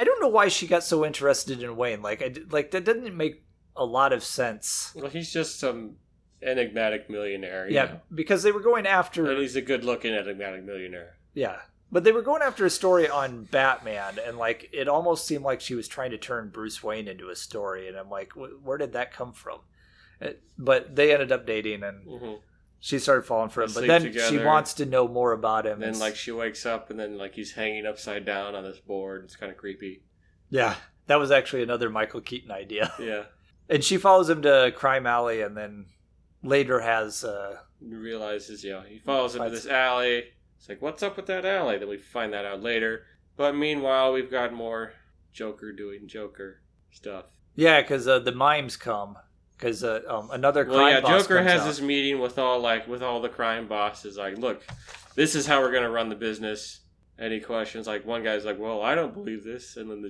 I don't know why she got so interested in Wayne. That didn't make a lot of sense. Well, he's just some enigmatic millionaire. Yeah, because they were going after... And he's a good-looking enigmatic millionaire. Yeah, but they were going after a story on Batman, and like it almost seemed like she was trying to turn Bruce Wayne into a story, and I'm like, where did that come from? But they ended up dating, and she started falling for him. But then she wants to know more about him. And then like she wakes up, and then like he's hanging upside down on this board. It's kind of creepy. Yeah, that was actually another Michael Keaton idea. Yeah. And she follows him to Crime Alley, and then later has... realizes, he follows him to this alley. It's like, what's up with that alley? Then we find that out later. But meanwhile, we've got more Joker doing Joker stuff. Yeah, because the mimes come. Because another crime boss Joker has out. this meeting with all the crime bosses. Like, look, this is how we're gonna run the business. Any questions? Like, one guy's like, well, I don't believe this, and then the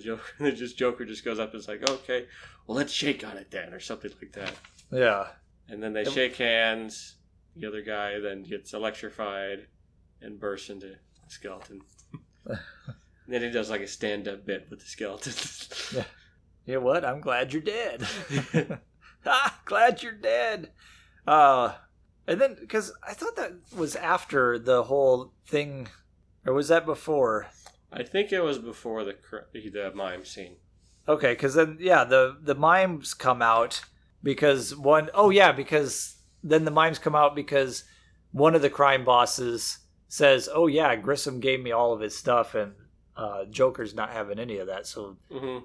Joker just goes up and is like, okay, well, let's shake on it then, or something like that. Yeah. And then they shake hands. The other guy then gets electrified and bursts into the skeleton. And then he does like a stand-up bit with the skeleton. Yeah. You know what? I'm glad you're dead. Glad you're dead. And then, because I thought that was after the whole thing, or was that before? I think it was before the mime scene. Okay, because then, the mimes come out because then the mimes come out because one of the crime bosses says, oh yeah, Grissom gave me all of his stuff, and Joker's not having any of that. So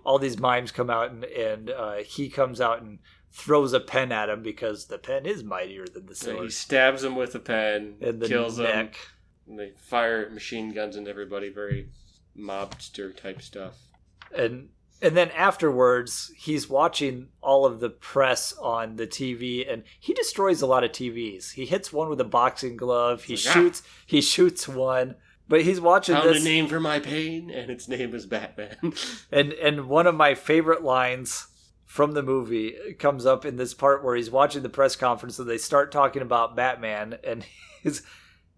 all these mimes come out, and he comes out and throws a pen at him because the pen is mightier than the sword. He stabs him with a pen, in the kills neck. Him. And they fire machine guns into everybody, very mobster type stuff. And then afterwards, he's watching all of the press on the TV, and he destroys a lot of TVs. He hits one with a boxing glove. He shoots one. But he's watching Found this. a name for my pain, and its name is Batman. and one of my favorite lines from the movie comes up in this part where he's watching the press conference, and they start talking about Batman, and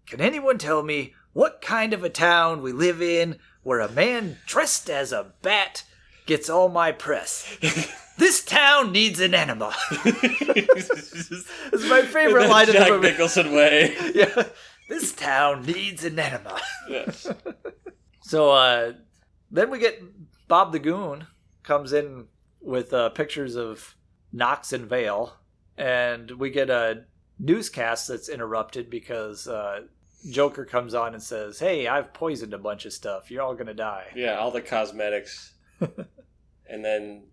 can anyone tell me what kind of a town we live in where a man dressed as a bat gets all my press. This town needs an enema. It's my favorite line of the Jack movie. Nicholson way. Yeah. This town needs an enema. Yes. So then we get Bob the Goon comes in with pictures of Knox and Vale, and we get a newscast that's interrupted because Joker comes on and says, "Hey, I've poisoned a bunch of stuff. You're all gonna die." Yeah, all the cosmetics. And then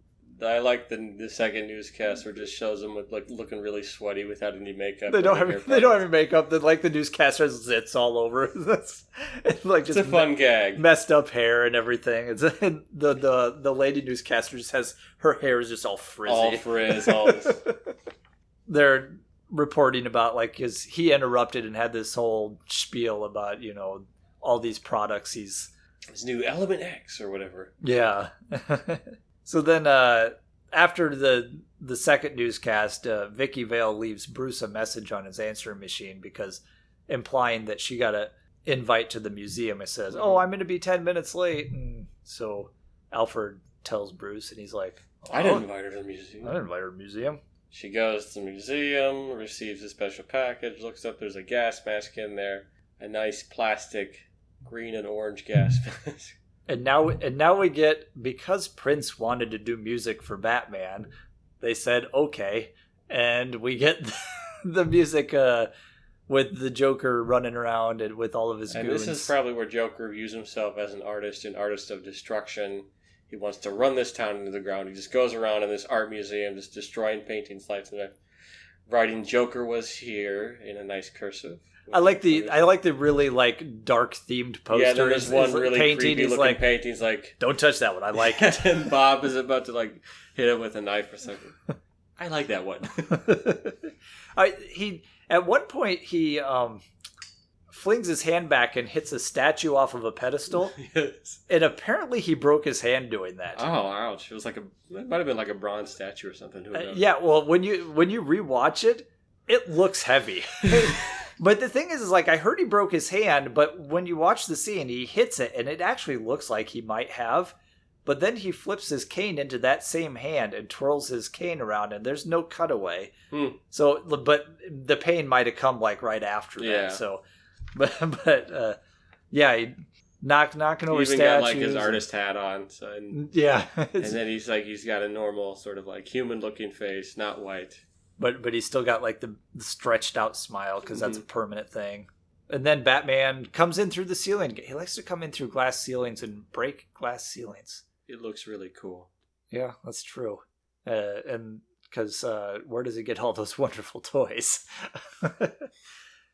I like the second newscast where it just shows them with looking really sweaty without any makeup. They don't have any makeup. Then like the newscaster has zits all over. It's like just a fun gag. Messed up hair and everything. It's the lady newscaster just has her hair is just all frizzy. All frizz. All this. They're reporting about like because he interrupted and had this whole spiel about all these products he's His new Element X or whatever. Yeah. So then after the second newscast, Vicki Vale leaves Bruce a message on his answering machine because implying that she got an invite to the museum. It says, "Oh, I'm going to be 10 minutes late." And so Alfred tells Bruce and he's like, I didn't invite her to the museum. I didn't invite her to the museum. She goes to the museum, receives a special package, looks up, there's a gas mask in there. A nice plastic green and orange gas mask. And now we get, because Prince wanted to do music for Batman, they said okay, and we get the music with the Joker running around and with all of his goons. And this is probably where Joker views himself as an artist of destruction. He wants to run this town into the ground. He just goes around in this art museum, just destroying paintings, lights, and writing "Joker was here" in a nice cursive. I like the really like dark themed posters. Yeah, there's one really painting. creepy looking painting. He's like, "Don't touch that one. I like it." And Bob is about to like hit it with a knife or something. I like that one. He at one point he flings his hand back and hits a statue off of a pedestal. Yes. And apparently he broke his hand doing that. Oh, ouch! It might have been like a bronze statue or something. Who knows? Yeah. Well, when you rewatch it, it looks heavy. But the thing is like I heard he broke his hand, but when you watch the scene, he hits it, and it actually looks like he might have. But then he flips his cane into that same hand and twirls his cane around, and there's no cutaway. So, but the pain might have come like right after that. So, yeah, he knocking over statues. He even got like his artist hat on. So and then he's got a normal sort of like human looking face, not white. But he's still got like the stretched out smile because that's a permanent thing. And then Batman comes in through the ceiling. He likes to come in through glass ceilings and break glass ceilings. It looks really cool. Yeah, that's true. And because where does he get all those wonderful toys?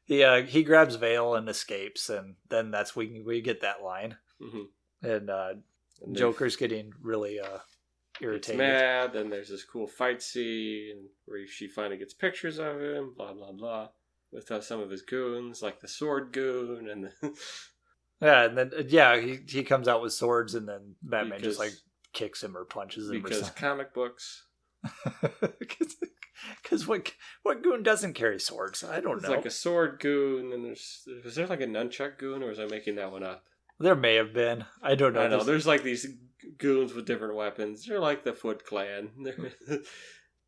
He grabs Vale and escapes, and then that's we get that line. And Joker's getting really irritated. It's mad. Then there's this cool fight scene where she finally gets pictures of him. Blah blah blah. With some of his goons, like the sword goon, and and then he comes out with swords, and then Batman just like kicks him or punches him. Because comic books. Because what goon doesn't carry swords? I don't know. It's like a sword goon, and was there like a nunchuck goon, or was I making that one up? There may have been. I don't know. I know. There's like these goons with different weapons. They're like the Foot Clan.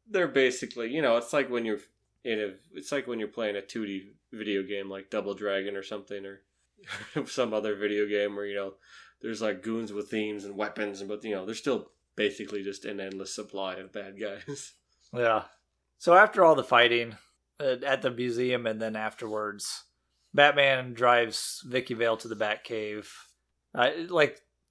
They're basically, it's like when you're it's like when you're playing a 2D video game like Double Dragon or something, or some other video game where there's like goons with themes and weapons, but they're still basically just an endless supply of bad guys. Yeah. So after all the fighting at the museum, and then afterwards, Batman drives Vicki Vale to the Batcave.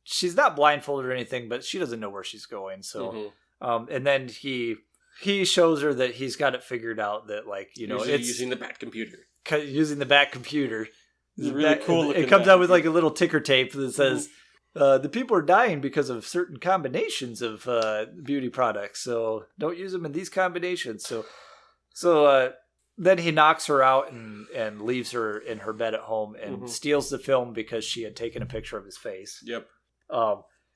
She's not blindfolded or anything, but she doesn't know where she's going. So, and then he shows her that he's got it figured out. That it's using the Bat computer. Using the Bat computer. It's really cool. It comes out with like a little ticker tape that says, the people are dying because of certain combinations of beauty products. So don't use them in these combinations. So then he knocks her out and leaves her in her bed at home and steals the film because she had taken a picture of his face. Yep.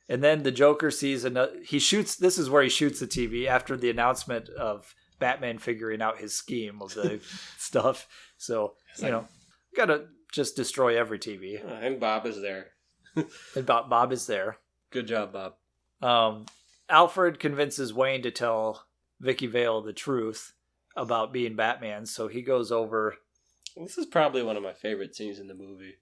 And then the Joker sees this is where he shoots the TV after the announcement of Batman figuring out his scheme of the stuff. So, gotta just destroy every TV. And Bob is there. And Bob is there. Good job, Bob. Alfred convinces Wayne to tell Vicki Vale the truth about being Batman, so he goes over. This is probably one of my favorite scenes in the movie.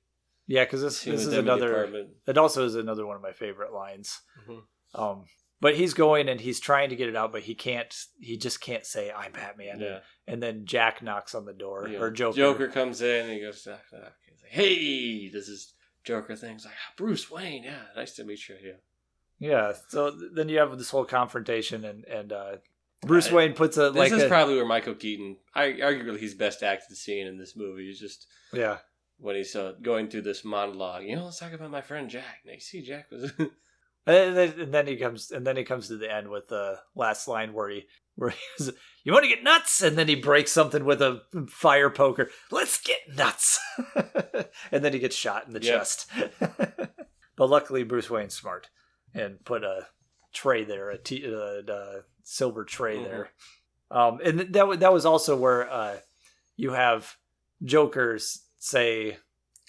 Yeah, because this is another. It also is another one of my favorite lines. Mm-hmm. But he's going and he's trying to get it out, but he can't. He just can't say I'm Batman. Yeah. And then Jack knocks on the door, or Joker. Joker comes in and he goes, knock, knock. He's like, "Hey!" Does his Joker thing. He's like, "Bruce Wayne, yeah, nice to meet you." Yeah. So then you have this whole confrontation, and Bruce Wayne puts a This is probably where Michael Keaton, arguably his best acted scene in this movie. Is just when he's going through this monologue. Let's talk about my friend Jack. Now you see, Jack was. And then he comes to the end with the last line where he says, "You want to get nuts?" And then he breaks something with a fire poker. "Let's get nuts!" And then he gets shot in the chest. But luckily, Bruce Wayne's smart and put a tray there, a silver tray there. And that was also where you have Jokers say,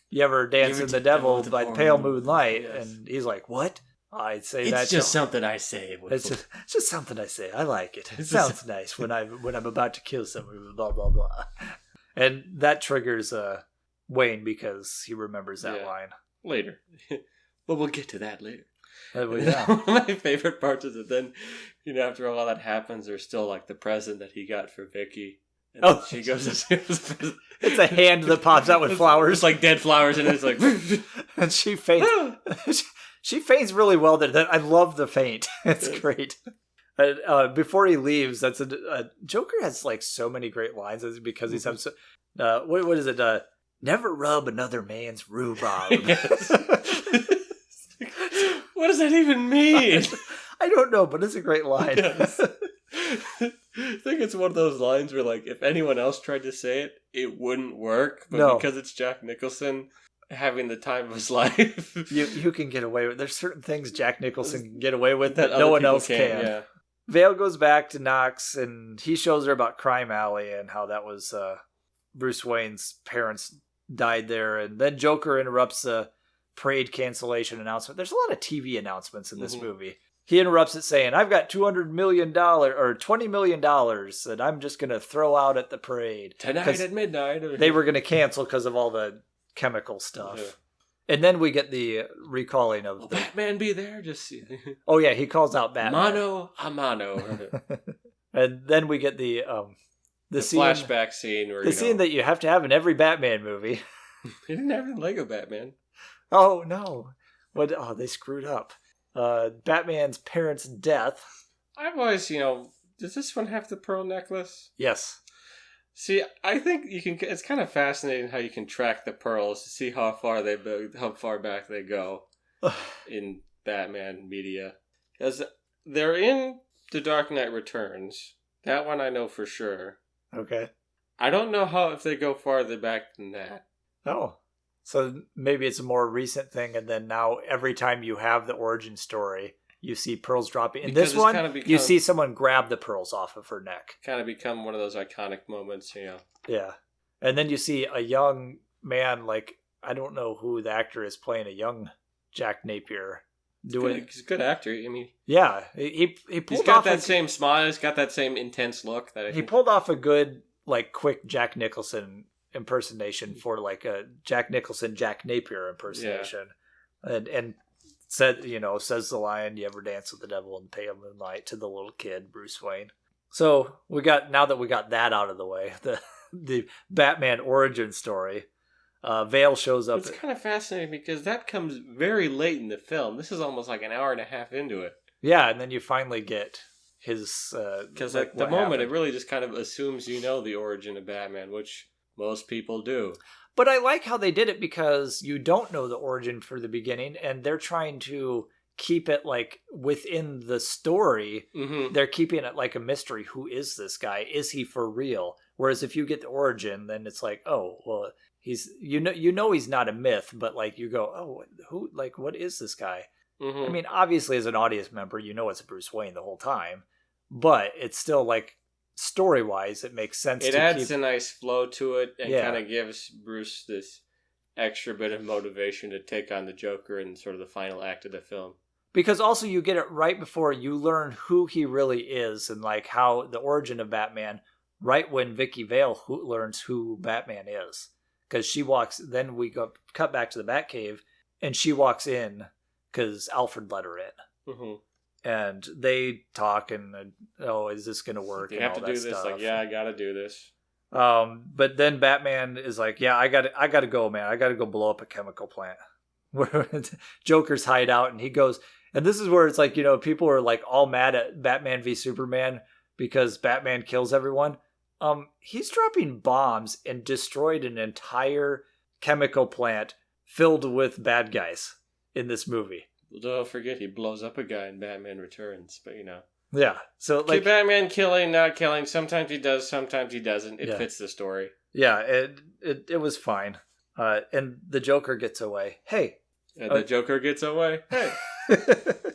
"You ever dance in the devil by pale moonlight?" Yes. And he's like, "What?" I'd say it's just something I say. It's just something I say. I like it. It sounds nice when I'm about to kill someone. Blah blah blah. And that triggers Wayne because he remembers that line later. But we'll get to that later. Yeah. One of my favorite parts is that then, after all that happens, there's still like the present that he got for Vicki. And she goes, it's a hand that pops out with flowers. It's like dead flowers, and it's like, and she faints. She faints really well. I love the faint. It's great. Before he leaves, that's Joker has like so many great lines because he's having what is it? Never rub another man's rhubarb. What does that even mean? I don't know, but it's a great line. Yes. I think it's one of those lines where, like, if anyone else tried to say it, it wouldn't work. But because it's Jack Nicholson having the time of his life, you can get away with. There's certain things Jack Nicholson can get away with that no one else can. Yeah. Vale goes back to Knox, and he shows her about Crime Alley and how that was Bruce Wayne's parents died there, and then Joker interrupts a parade cancellation announcement. There's a lot of TV announcements in this movie. He interrupts it saying, "I've got $200 million or $20 million that I'm just going to throw out at the parade. Tonight at midnight." They were going to cancel because of all the chemical stuff. Yeah. And then we get the recalling of... Will Batman be there? Just see. Oh, yeah, he calls out Batman. Mano a mano. And then we get the scene, flashback scene. Where, scene that you have to have in every Batman movie. He didn't have it in Lego Batman. Oh, no. They screwed up. Batman's parents' death. I've always, does this one have the pearl necklace? Yes. See, I think you can. It's kind of fascinating how you can track the pearls to see how far back they go in Batman media, because they're in The Dark Knight Returns. That one I know for sure. Okay. I don't know if they go farther back than that. Oh. So maybe it's a more recent thing, and then now every time you have the origin story, you see pearls dropping. In this one, you see someone grab the pearls off of her neck. Kind of become one of those iconic moments, Yeah. And then you see a young man, like, I don't know who the actor is playing a young Jack Napier. He's a good actor. I mean, yeah. He pulled he's got that same smile. He's got that same intense look. He pulled off a good, like, quick Jack Nicholson impersonation for like a Jack Nicholson, Jack Napier impersonation. Yeah. And says the line, "You ever dance with the devil in pale moonlight?" to the little kid, Bruce Wayne. So now that we got that out of the way, the Batman origin story, Vale shows up. It's kind of fascinating because that comes very late in the film. This is almost like an hour and a half into it. Yeah, and then you finally get his... Because at the moment, it really just kind of assumes the origin of Batman, which... most people do. But I like how they did it because you don't know the origin for the beginning, and they're trying to keep it like within the story. Mm-hmm. They're keeping it like a mystery. Who is this guy? Is he for real? Whereas if you get the origin, then it's like, oh, well, he's he's not a myth, but like you go, oh, who? Like, what is this guy? Mm-hmm. I mean, obviously as an audience member, it's Bruce Wayne the whole time, but it's still like. Story-wise, it makes sense. It adds a nice flow to it and kind of gives Bruce this extra bit of motivation to take on the Joker in sort of the final act of the film. Because also you get it right before you learn who he really is and like how the origin of Batman, right when Vicki Vale learns who Batman is. Because she walks, then we cut back to the Batcave, and she walks in because Alfred let her in. Mm-hmm. And they talk and, is this going to work? You and have all to that do this. stuff. Like, yeah, I got to do this. But then Batman is like, yeah, I got to go, man. I got to go blow up a chemical plant. Where Joker's hideout, and he goes, and this is where it's like, people are like all mad at Batman v Superman because Batman kills everyone. He's dropping bombs and destroyed an entire chemical plant filled with bad guys in this movie. Don't forget, he blows up a guy in Batman Returns, but Yeah, so like Batman killing, not killing. Sometimes he does, sometimes he doesn't. It fits the story. Yeah, it was fine. And the Joker gets away. Hey. And the Joker gets away. Hey. The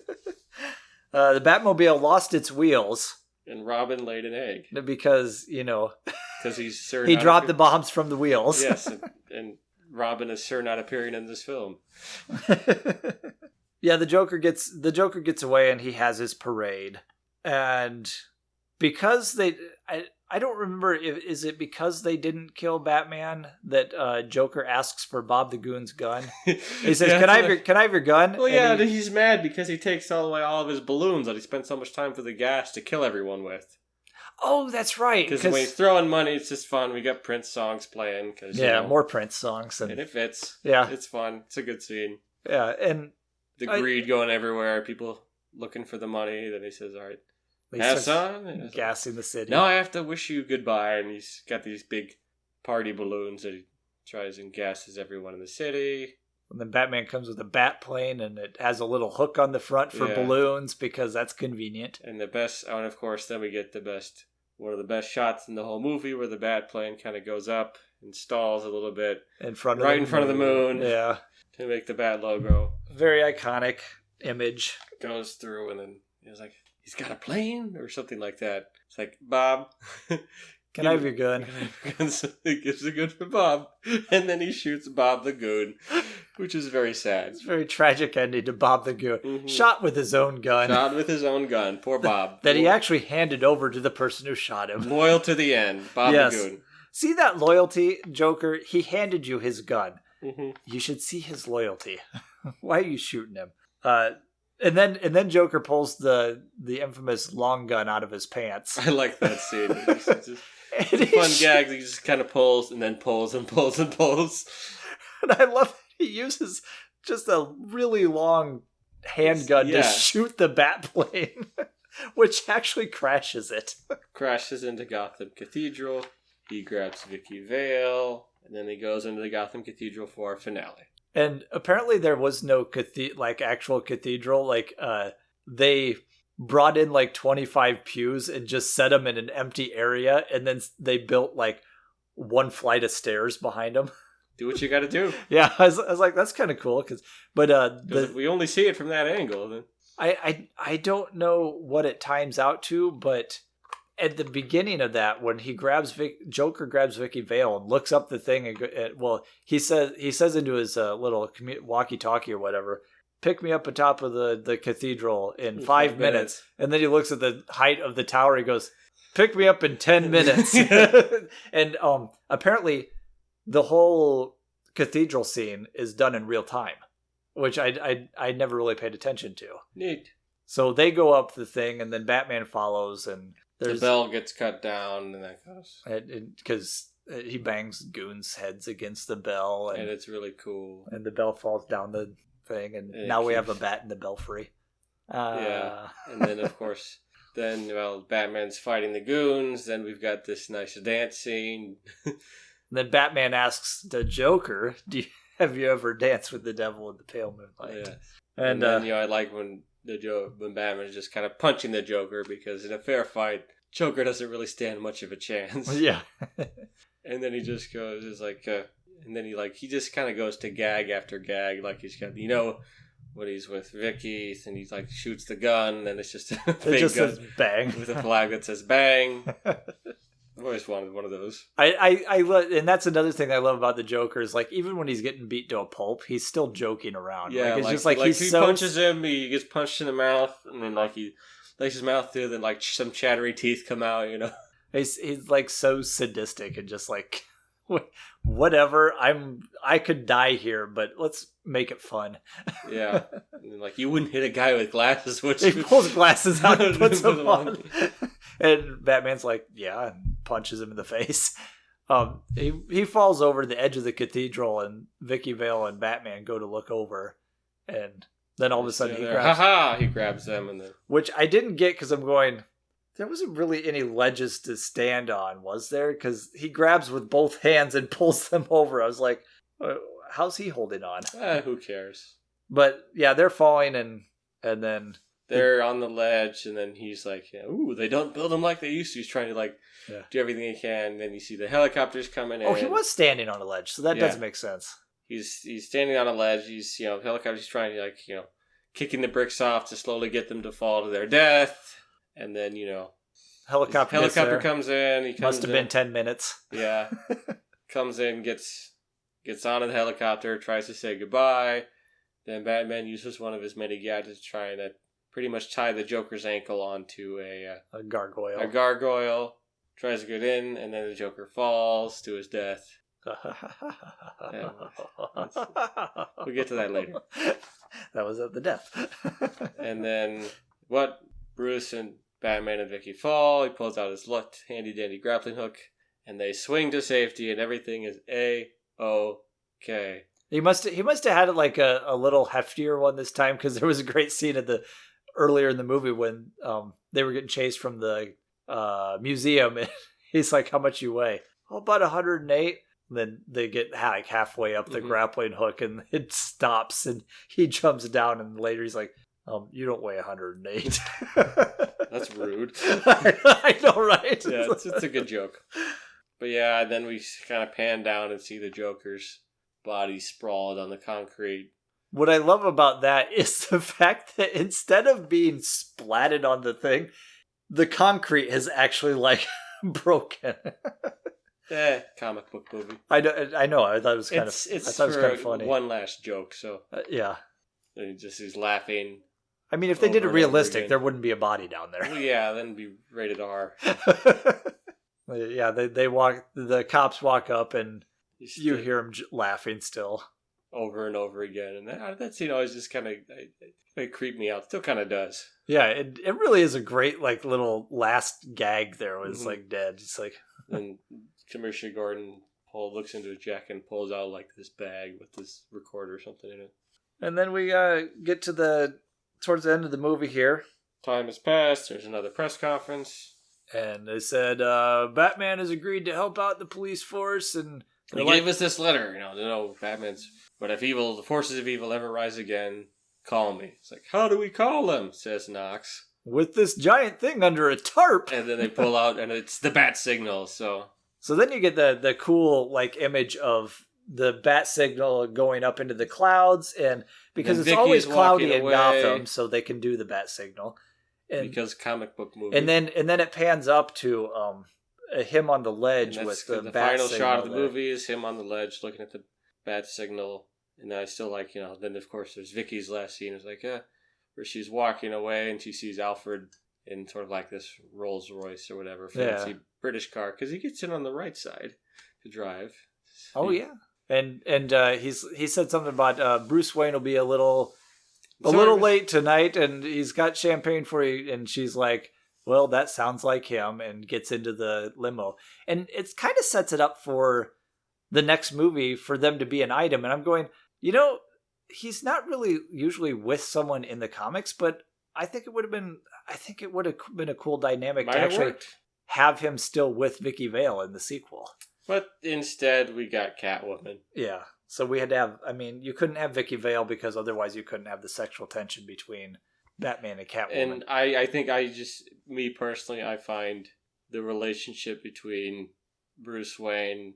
Batmobile lost its wheels. And Robin laid an egg. Because, because he's sure he dropped the bombs from the wheels. Yes, and Robin is sure not appearing in this film. Yeah, the Joker gets away and he has his parade. And because I don't remember, is it because they didn't kill Batman that Joker asks for Bob the Goon's gun? He says, "Can I have your gun?" Well, yeah, he's mad because he takes all of his balloons that he spent so much time for the gas to kill everyone with. Oh, that's right. Because when he's throwing money, it's just fun. We got Prince songs playing. More Prince songs. And it fits. Yeah. It's fun. It's a good scene. Yeah, and the greed going everywhere. People looking for the money. Then he says, all right. Have some? Gassing the city. Now I have to wish you goodbye. And he's got these big party balloons that he tries and gasses everyone in the city. And then Batman comes with a Batplane, and it has a little hook on the front for balloons because that's convenient. And of course, then we get one of the best shots in the whole movie where the Batplane kind of goes up and stalls a little bit. In front of the moon. Yeah. To make the Bat logo. Very iconic image. Goes through, and then he's like, he's got a plane or something like that. It's like, Bob, can I have your gun? So he gives a gun for Bob, and then he shoots Bob the Goon, which is very sad. It's a very tragic ending to Bob the Goon. Mm-hmm. Shot with his own gun. Poor Bob. That he actually handed over to the person who shot him. Loyal to the end, Bob the Goon. See that loyalty, Joker? He handed you his gun. Mm-hmm. You should see his loyalty. Why are you shooting him? And then Joker pulls the infamous long gun out of his pants. I like that scene. It's a fun gag. He just kind of pulls and then pulls and pulls and pulls. And I love that he uses just a really long handgun to shoot the Batplane, which actually crashes it. Crashes into Gotham Cathedral. He grabs Vicki Vale, and then he goes into the Gotham Cathedral for a finale. And apparently there was no actual cathedral. They brought in 25 pews and just set them in an empty area, and then they built one flight of stairs behind them. Do what you got to do. Yeah, I was like, that's kind of cool. But we only see it from that angle. Then I don't know what it times out to, but at the beginning of that, when Joker grabs Vicki Vale and looks up the thing, he says into his little walkie-talkie or whatever, "Pick me up atop of the cathedral in 5 minutes." And then he looks at the height of the tower. He goes, "Pick me up in 10 minutes." And apparently, the whole cathedral scene is done in real time, which I never really paid attention to. Neat. So they go up the thing, and then Batman follows, and the bell gets cut down, and that goes because he bangs goons' heads against the bell, and it's really cool. And the bell falls down the thing, and now we have a bat in the belfry. Yeah, and then of course, Batman's fighting the goons. Then we've got this nice dance scene. Then Batman asks the Joker, "Have you ever danced with the devil in the pale moonlight?" Yeah. And then I like when Batman is just kind of punching the Joker, because in a fair fight, Joker doesn't really stand much of a chance. Yeah. And then he just goes, and then he just kind of goes to gag after gag, like he's got, when he's with Vicki, and he shoots the gun, and it's just a fake gun says bang with a flag that says bang. I've always wanted one of those. And that's another thing I love about the Joker is like even when he's getting beat to a pulp, he's still joking around. Yeah, like, it's just like he's he so punches him, he gets punched in the mouth, and then like he lays his mouth through, then like some chattery teeth come out. You know, he's like so sadistic and just like whatever. I could die here, but let's make it fun. Yeah, and then, like you wouldn't hit a guy with glasses, would He you? pulls glasses out and puts them on. And Batman's like, yeah, and punches him in the face. He falls over the edge of the cathedral, and Vicki Vale and Batman go to look over, and then all of a sudden he grabs them, and then which I didn't get because I'm going. There wasn't really any ledges to stand on, was there? Because he grabs with both hands and pulls them over. I was like, how's he holding on? Who cares? But yeah, they're falling, and then they're on the ledge, and then he's like, "Ooh, they don't build them like they used to." He's trying to do everything he can. And then you see the helicopters coming in. Oh, he was standing on a ledge, so that doesn't make sense. He's standing on a ledge. He's helicopters trying to kicking the bricks off to slowly get them to fall to their death, and then helicopter comes in. He must have been 10 minutes. Yeah, comes in, gets on the helicopter, tries to say goodbye. Then Batman uses one of his many gadgets trying to pretty much tie the Joker's ankle onto a gargoyle. A gargoyle. Tries to get in, and then the Joker falls to his death. We'll get to that later. That was at the death. And then Bruce and Batman and Vicki fall. He pulls out his handy-dandy grappling hook, and they swing to safety, and everything is A-OK. He must have had it like a little heftier one this time, because there was a great scene earlier in the movie when they were getting chased from the museum, and he's like, "How much you weigh?" "Oh, about 108." And then they get like halfway up the grappling hook, and it stops, and he jumps down, and later he's like, "You don't weigh 108." That's rude. I know, right? Yeah, it's a good joke. But yeah, then we kind of pan down and see the Joker's body sprawled on the concrete. What I love about that is the fact that instead of being splatted on the thing, the concrete has actually like broken. Comic book movie. I know. I thought it was kind of funny. One last joke, so yeah. And he's laughing. I mean, if they did it realistic, there wouldn't be a body down there. Well, yeah, then it'd be rated R. Yeah, they walk. The cops walk up, and you hear him laughing still over and over again, and that scene always just kind of creeped me out. Still kind of does. Yeah, it really is a great like little last gag. There was like dead. It's like and Commissioner Gordon looks into his jacket and pulls out like this bag with this recorder or something in it. And then we get to towards the end of the movie here. Time has passed. There's another press conference. And they said, Batman has agreed to help out the police force. And he gave us this letter. Batman's... But if the forces of evil ever rise again, call me. It's like, how do we call them? Says Knox. With this giant thing under a tarp. And then they pull out, and it's the bat signal, So then you get the cool like image of the bat signal going up into the clouds, and because it's Vicky's always cloudy in away. Gotham, so they can do the bat signal. And, because comic book movie. And then it pans up to him on the ledge with the bat final signal shot of the there. movie is him on the ledge looking at the bat signal. And I still like, then of course there's Vicky's last scene. It's like, where she's walking away and she sees Alfred in sort of like this Rolls Royce or whatever fancy British car, because he gets in on the right side to drive. Oh yeah, and he said something about Bruce Wayne will be a little late tonight, and he's got champagne for you. And she's like, "Well, that sounds like him," and gets into the limo, and it kind of sets it up for the next movie for them to be an item. And I'm going, he's not really usually with someone in the comics, but I think it would have been a cool dynamic to actually have him still with Vicki Vale in the sequel. But instead, we got Catwoman. Yeah. So we had to have, you couldn't have Vicki Vale because otherwise you couldn't have the sexual tension between Batman and Catwoman. And I think me personally, I find the relationship between Bruce Wayne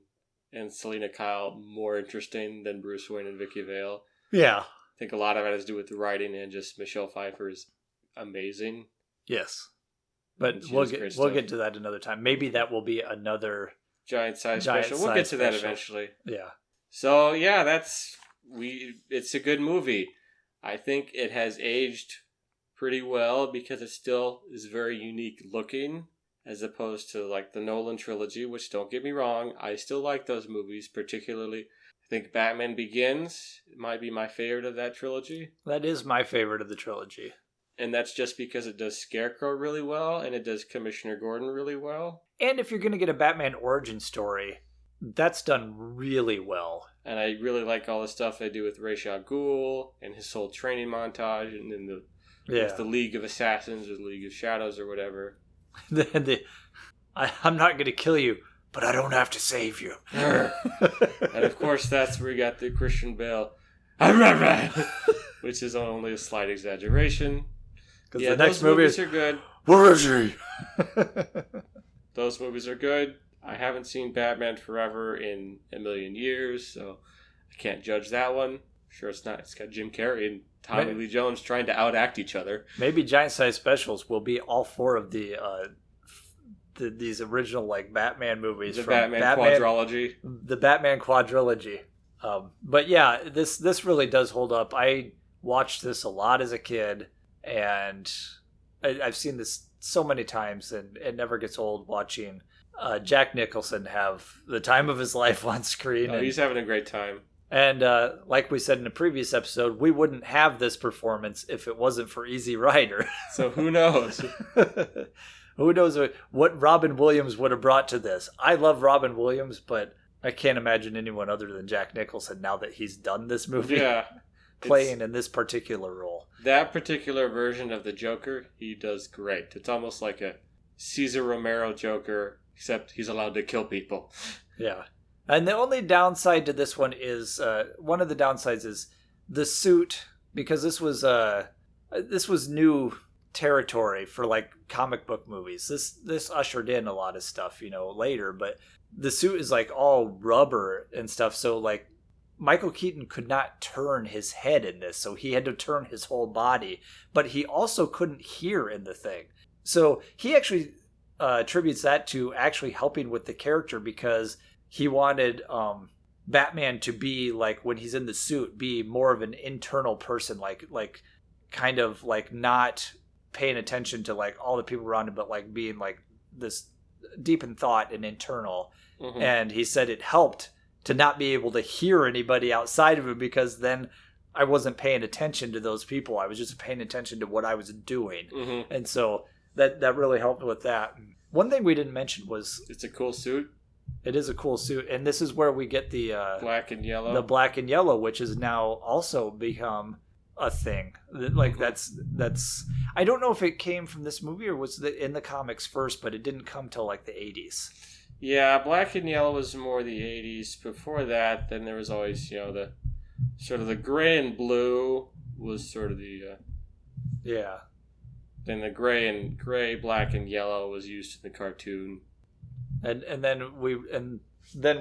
and Selina Kyle more interesting than Bruce Wayne and Vicki Vale. Yeah. I think a lot of it has to do with the writing, and just Michelle Pfeiffer is amazing. Yes. But And she we'll does great get stuff. to that another time. Maybe that will be another Giant size Giant special. We'll size get to that special. eventually. yeah. So yeah, it's a good movie. I think it has aged pretty well because it still is very unique looking as opposed to like the Nolan trilogy, which don't get me wrong, I still like those movies, particularly I think Batman Begins might be my favorite of that trilogy. That is my favorite of the trilogy. And that's just because it does Scarecrow really well and it does Commissioner Gordon really well. And if you're going to get a Batman origin story, that's done really well. And I really like all the stuff they do with Ra's al Ghul and his whole training montage, and then with the League of Assassins or the League of Shadows or whatever. I'm not going to kill you, but I don't have to save you. And of course, that's where you got the Christian Bale, which is only a slight exaggeration. Because Yeah, the next those movie movies is are good. Where is he? Those movies are good. I haven't seen Batman Forever in a million years, so I can't judge that one. Sure, it's not. It's got Jim Carrey and Tommy Lee Jones trying to outact each other. Maybe giant size specials will be all four of these original like Batman movies. The from Batman quadrilogy. The Batman quadrilogy. But yeah, this really does hold up. I watched this a lot as a kid, and I've seen this so many times, and it never gets old watching Jack Nicholson have the time of his life on screen. Oh, he's having a great time. And like we said in a previous episode, we wouldn't have this performance if it wasn't for Easy Rider. So who knows? Who knows what Robin Williams would have brought to this. I love Robin Williams, but I can't imagine anyone other than Jack Nicholson now that he's done this movie. Yeah. Playing in this particular role. That particular version of the Joker, he does great. It's almost like a Cesar Romero Joker, except he's allowed to kill people. Yeah. And the only downside to this one is, one of the downsides is the suit, because this was new territory for like comic book movies. This ushered in a lot of stuff, later, but the suit is like all rubber and stuff. So like Michael Keaton could not turn his head in this, so he had to turn his whole body, but he also couldn't hear in the thing. So he actually attributes that to actually helping with the character, because he wanted Batman to be like, when he's in the suit, be more of an internal person, like kind of like not paying attention to like all the people around him, but like being like this deep in thought and internal. Mm-hmm. And he said it helped to not be able to hear anybody outside of him, because then I wasn't paying attention to those people. I was just paying attention to what I was doing. Mm-hmm. And so that really helped with that. One thing we didn't mention was... It's a cool suit. It is a cool suit. And this is where we get the... black and yellow. The black and yellow, which has now also become a thing. Like, that's... I don't know if it came from this movie or was in the comics first, but it didn't come till like the 80s. Yeah, black and yellow was more the 80s. Before that, then there was always, the sort of the gray and blue was sort of the... Yeah. Then the gray, black, and yellow was used in the cartoon. And then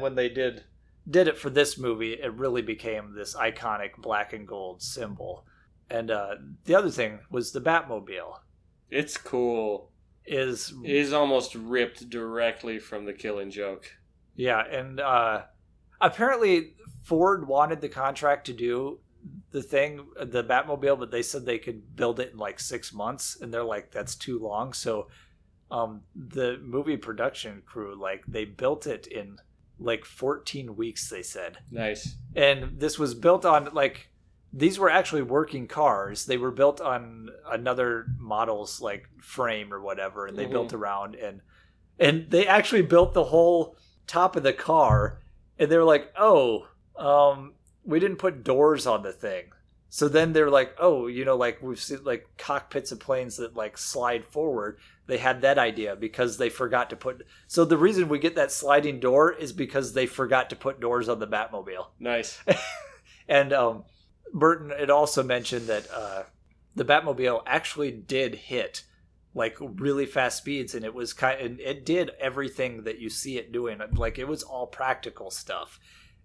when they did it for this movie, it really became this iconic black and gold symbol. And the other thing was the Batmobile. It's cool. Is almost ripped directly from the Killing Joke. Yeah, and apparently Ford wanted the contract to do the Batmobile, but they said they could build it in like 6 months, and they're like, that's too long. So the movie production crew, like, they built it in like 14 weeks, they said. Nice. And this was built on like... These were actually working cars. They were built on another model's like frame or whatever, and they built around, and they actually built the whole top of the car, and they were like, we didn't put doors on the thing. So then they're like, like we've seen like cockpits of planes that like slide forward. They had that idea because they forgot to put... So the reason we get that sliding door is because they forgot to put doors on the Batmobile. Nice. And Burton had also mentioned that the Batmobile actually did hit like really fast speeds, and it did everything that you see it doing. Like, it was all practical stuff,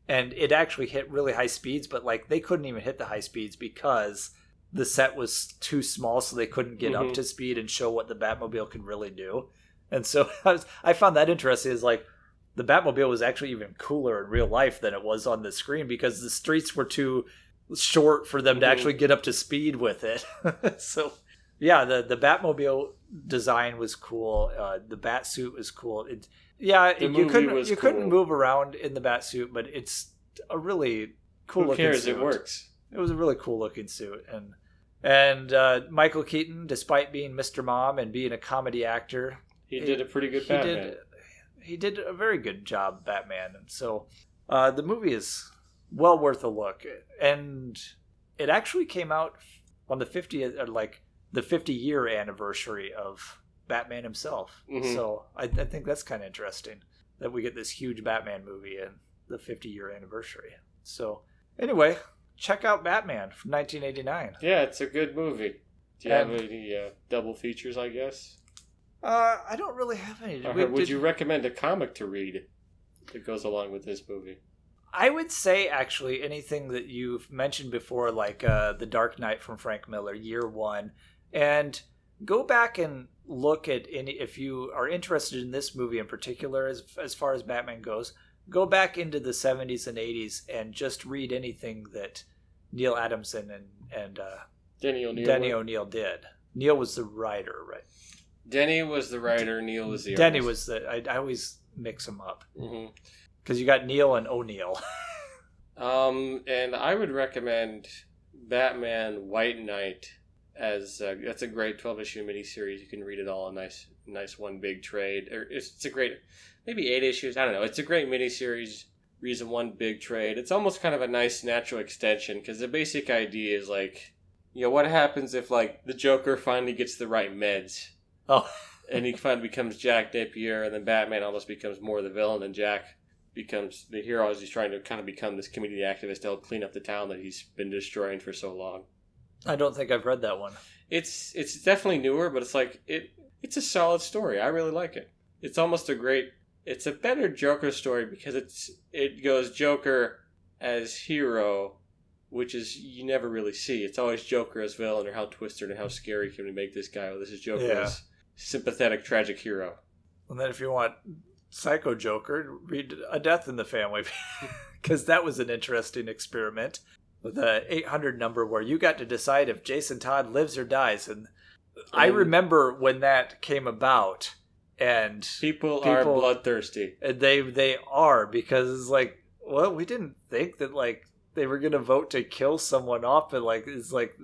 and it actually hit really high speeds, but like they couldn't even hit the high speeds because the set was too small, so they couldn't get Mm-hmm. up to speed and show what the Batmobile could really do. And so I found that interesting. Is like the Batmobile was actually even cooler in real life than it was on the screen because the streets were too short for them to Mhm. actually get up to speed with it. So yeah, the Batmobile design was cool. The Batsuit was cool. The movie was couldn't cool. move around in the Batsuit, but it's a really cool Who looking cares? suit. It works. It was a really cool looking suit, and Michael Keaton, despite being Mr. Mom and being a comedy actor, He did a pretty good Batman. He did a very good job, Batman. And so the movie is well worth a look. And it actually came out on the 50th, or like the 50-year anniversary of Batman himself. Mhm. So I think that's kind of interesting that we get this huge Batman movie in the 50-year anniversary. So anyway, check out Batman from 1989. Yeah, it's a good movie. Do you And- have any double features, I guess? I don't really have any. Would you recommend a comic to read that goes along with this movie? I would say actually anything that you've mentioned before, like The Dark Knight from Frank Miller, Year One, and go back and look at any. If you are interested in this movie in particular, as far as Batman goes, go back into the 70s and 80s and just read anything that Neil Adamson and Denny O'Neil. Denny O'Neil did. Neil was the writer, right? Denny was the writer. Neil was the Denny artist. was the. I always mix them up Mm-hmm. because you got Neil and O'Neil. And I would recommend Batman White Knight as that's a great 12-issue miniseries. You can read it all in nice one big trade. Or it's a great, maybe 8 issues. I don't know. It's a great miniseries. Reads in one big trade. It's almost kind of a nice natural extension because the basic idea is like, what happens if like the Joker finally gets the right meds Oh, and he finally becomes Jack Napier, and then Batman almost becomes more the villain, and Jack becomes the hero as he's trying to kind of become this community activist to help clean up the town that he's been destroying for so long. I don't think I've read that one. It's definitely newer, but it's like it's a solid story. I really like it. It's almost it's a better Joker story because it goes Joker as hero, which is you never really see. It's always Joker as villain, or how twisted and how scary can we make this guy? Well, this is Joker as sympathetic, tragic hero. And then if you want Psycho Joker, read A Death in the Family, because that was an interesting experiment with the 800 number where you got to decide if Jason Todd lives or dies. And I remember when that came about, and People are bloodthirsty. and they are, because it's like, well, we didn't think that like they were gonna vote to kill someone off, but like it's like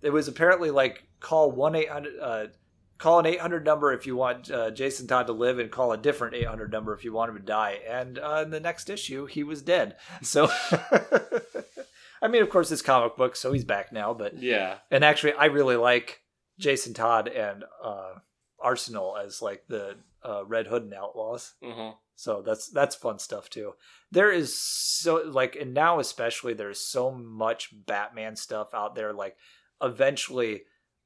it was apparently like call 1-800 call an 800 number if you want Jason Todd to live, and call a different 800 number if you want him to die. And in the next issue, he was dead. So, I mean, of course, it's comic book, so he's back now. But Yeah. and actually, I really like Jason Todd and Arsenal as like the Red Hood and Outlaws. Mm-hmm. So that's fun stuff too. There is so like, and now especially there's so much Batman stuff out there. Like eventually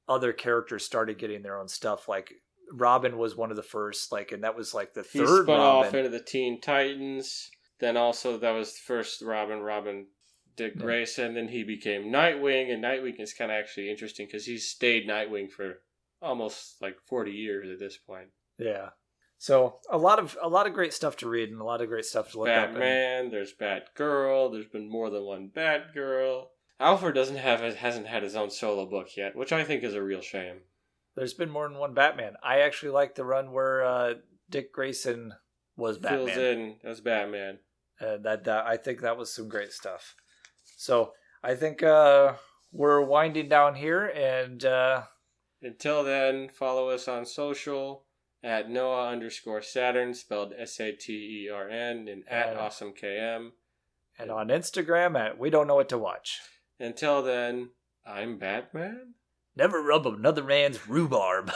other characters started getting their own stuff. Like Robin was one of the first, like, and that was like the He third spun Robin. off into the Teen Titans. Then also that was the first Robin Dick Grayson. Then he became Nightwing, and Nightwing is kind of actually interesting because he's stayed Nightwing for almost like 40 years at this point. Yeah. So a lot of great stuff to read and a lot of great stuff to look up. Batman, there's Batgirl. There's been more than one Batgirl. Alfred hasn't had his own solo book yet, which I think is a real shame. There's been more than one Batman. I actually like the run where Dick Grayson was Batman. Fills in as Batman. That I think that was some great stuff. So I think we're winding down here, and Until then, follow us on social at Noah_Saturn, spelled SATERN, and at AwesomeKM. and on Instagram at We Don't Know What to Watch. Until then, I'm Batman. Never rub another man's rhubarb.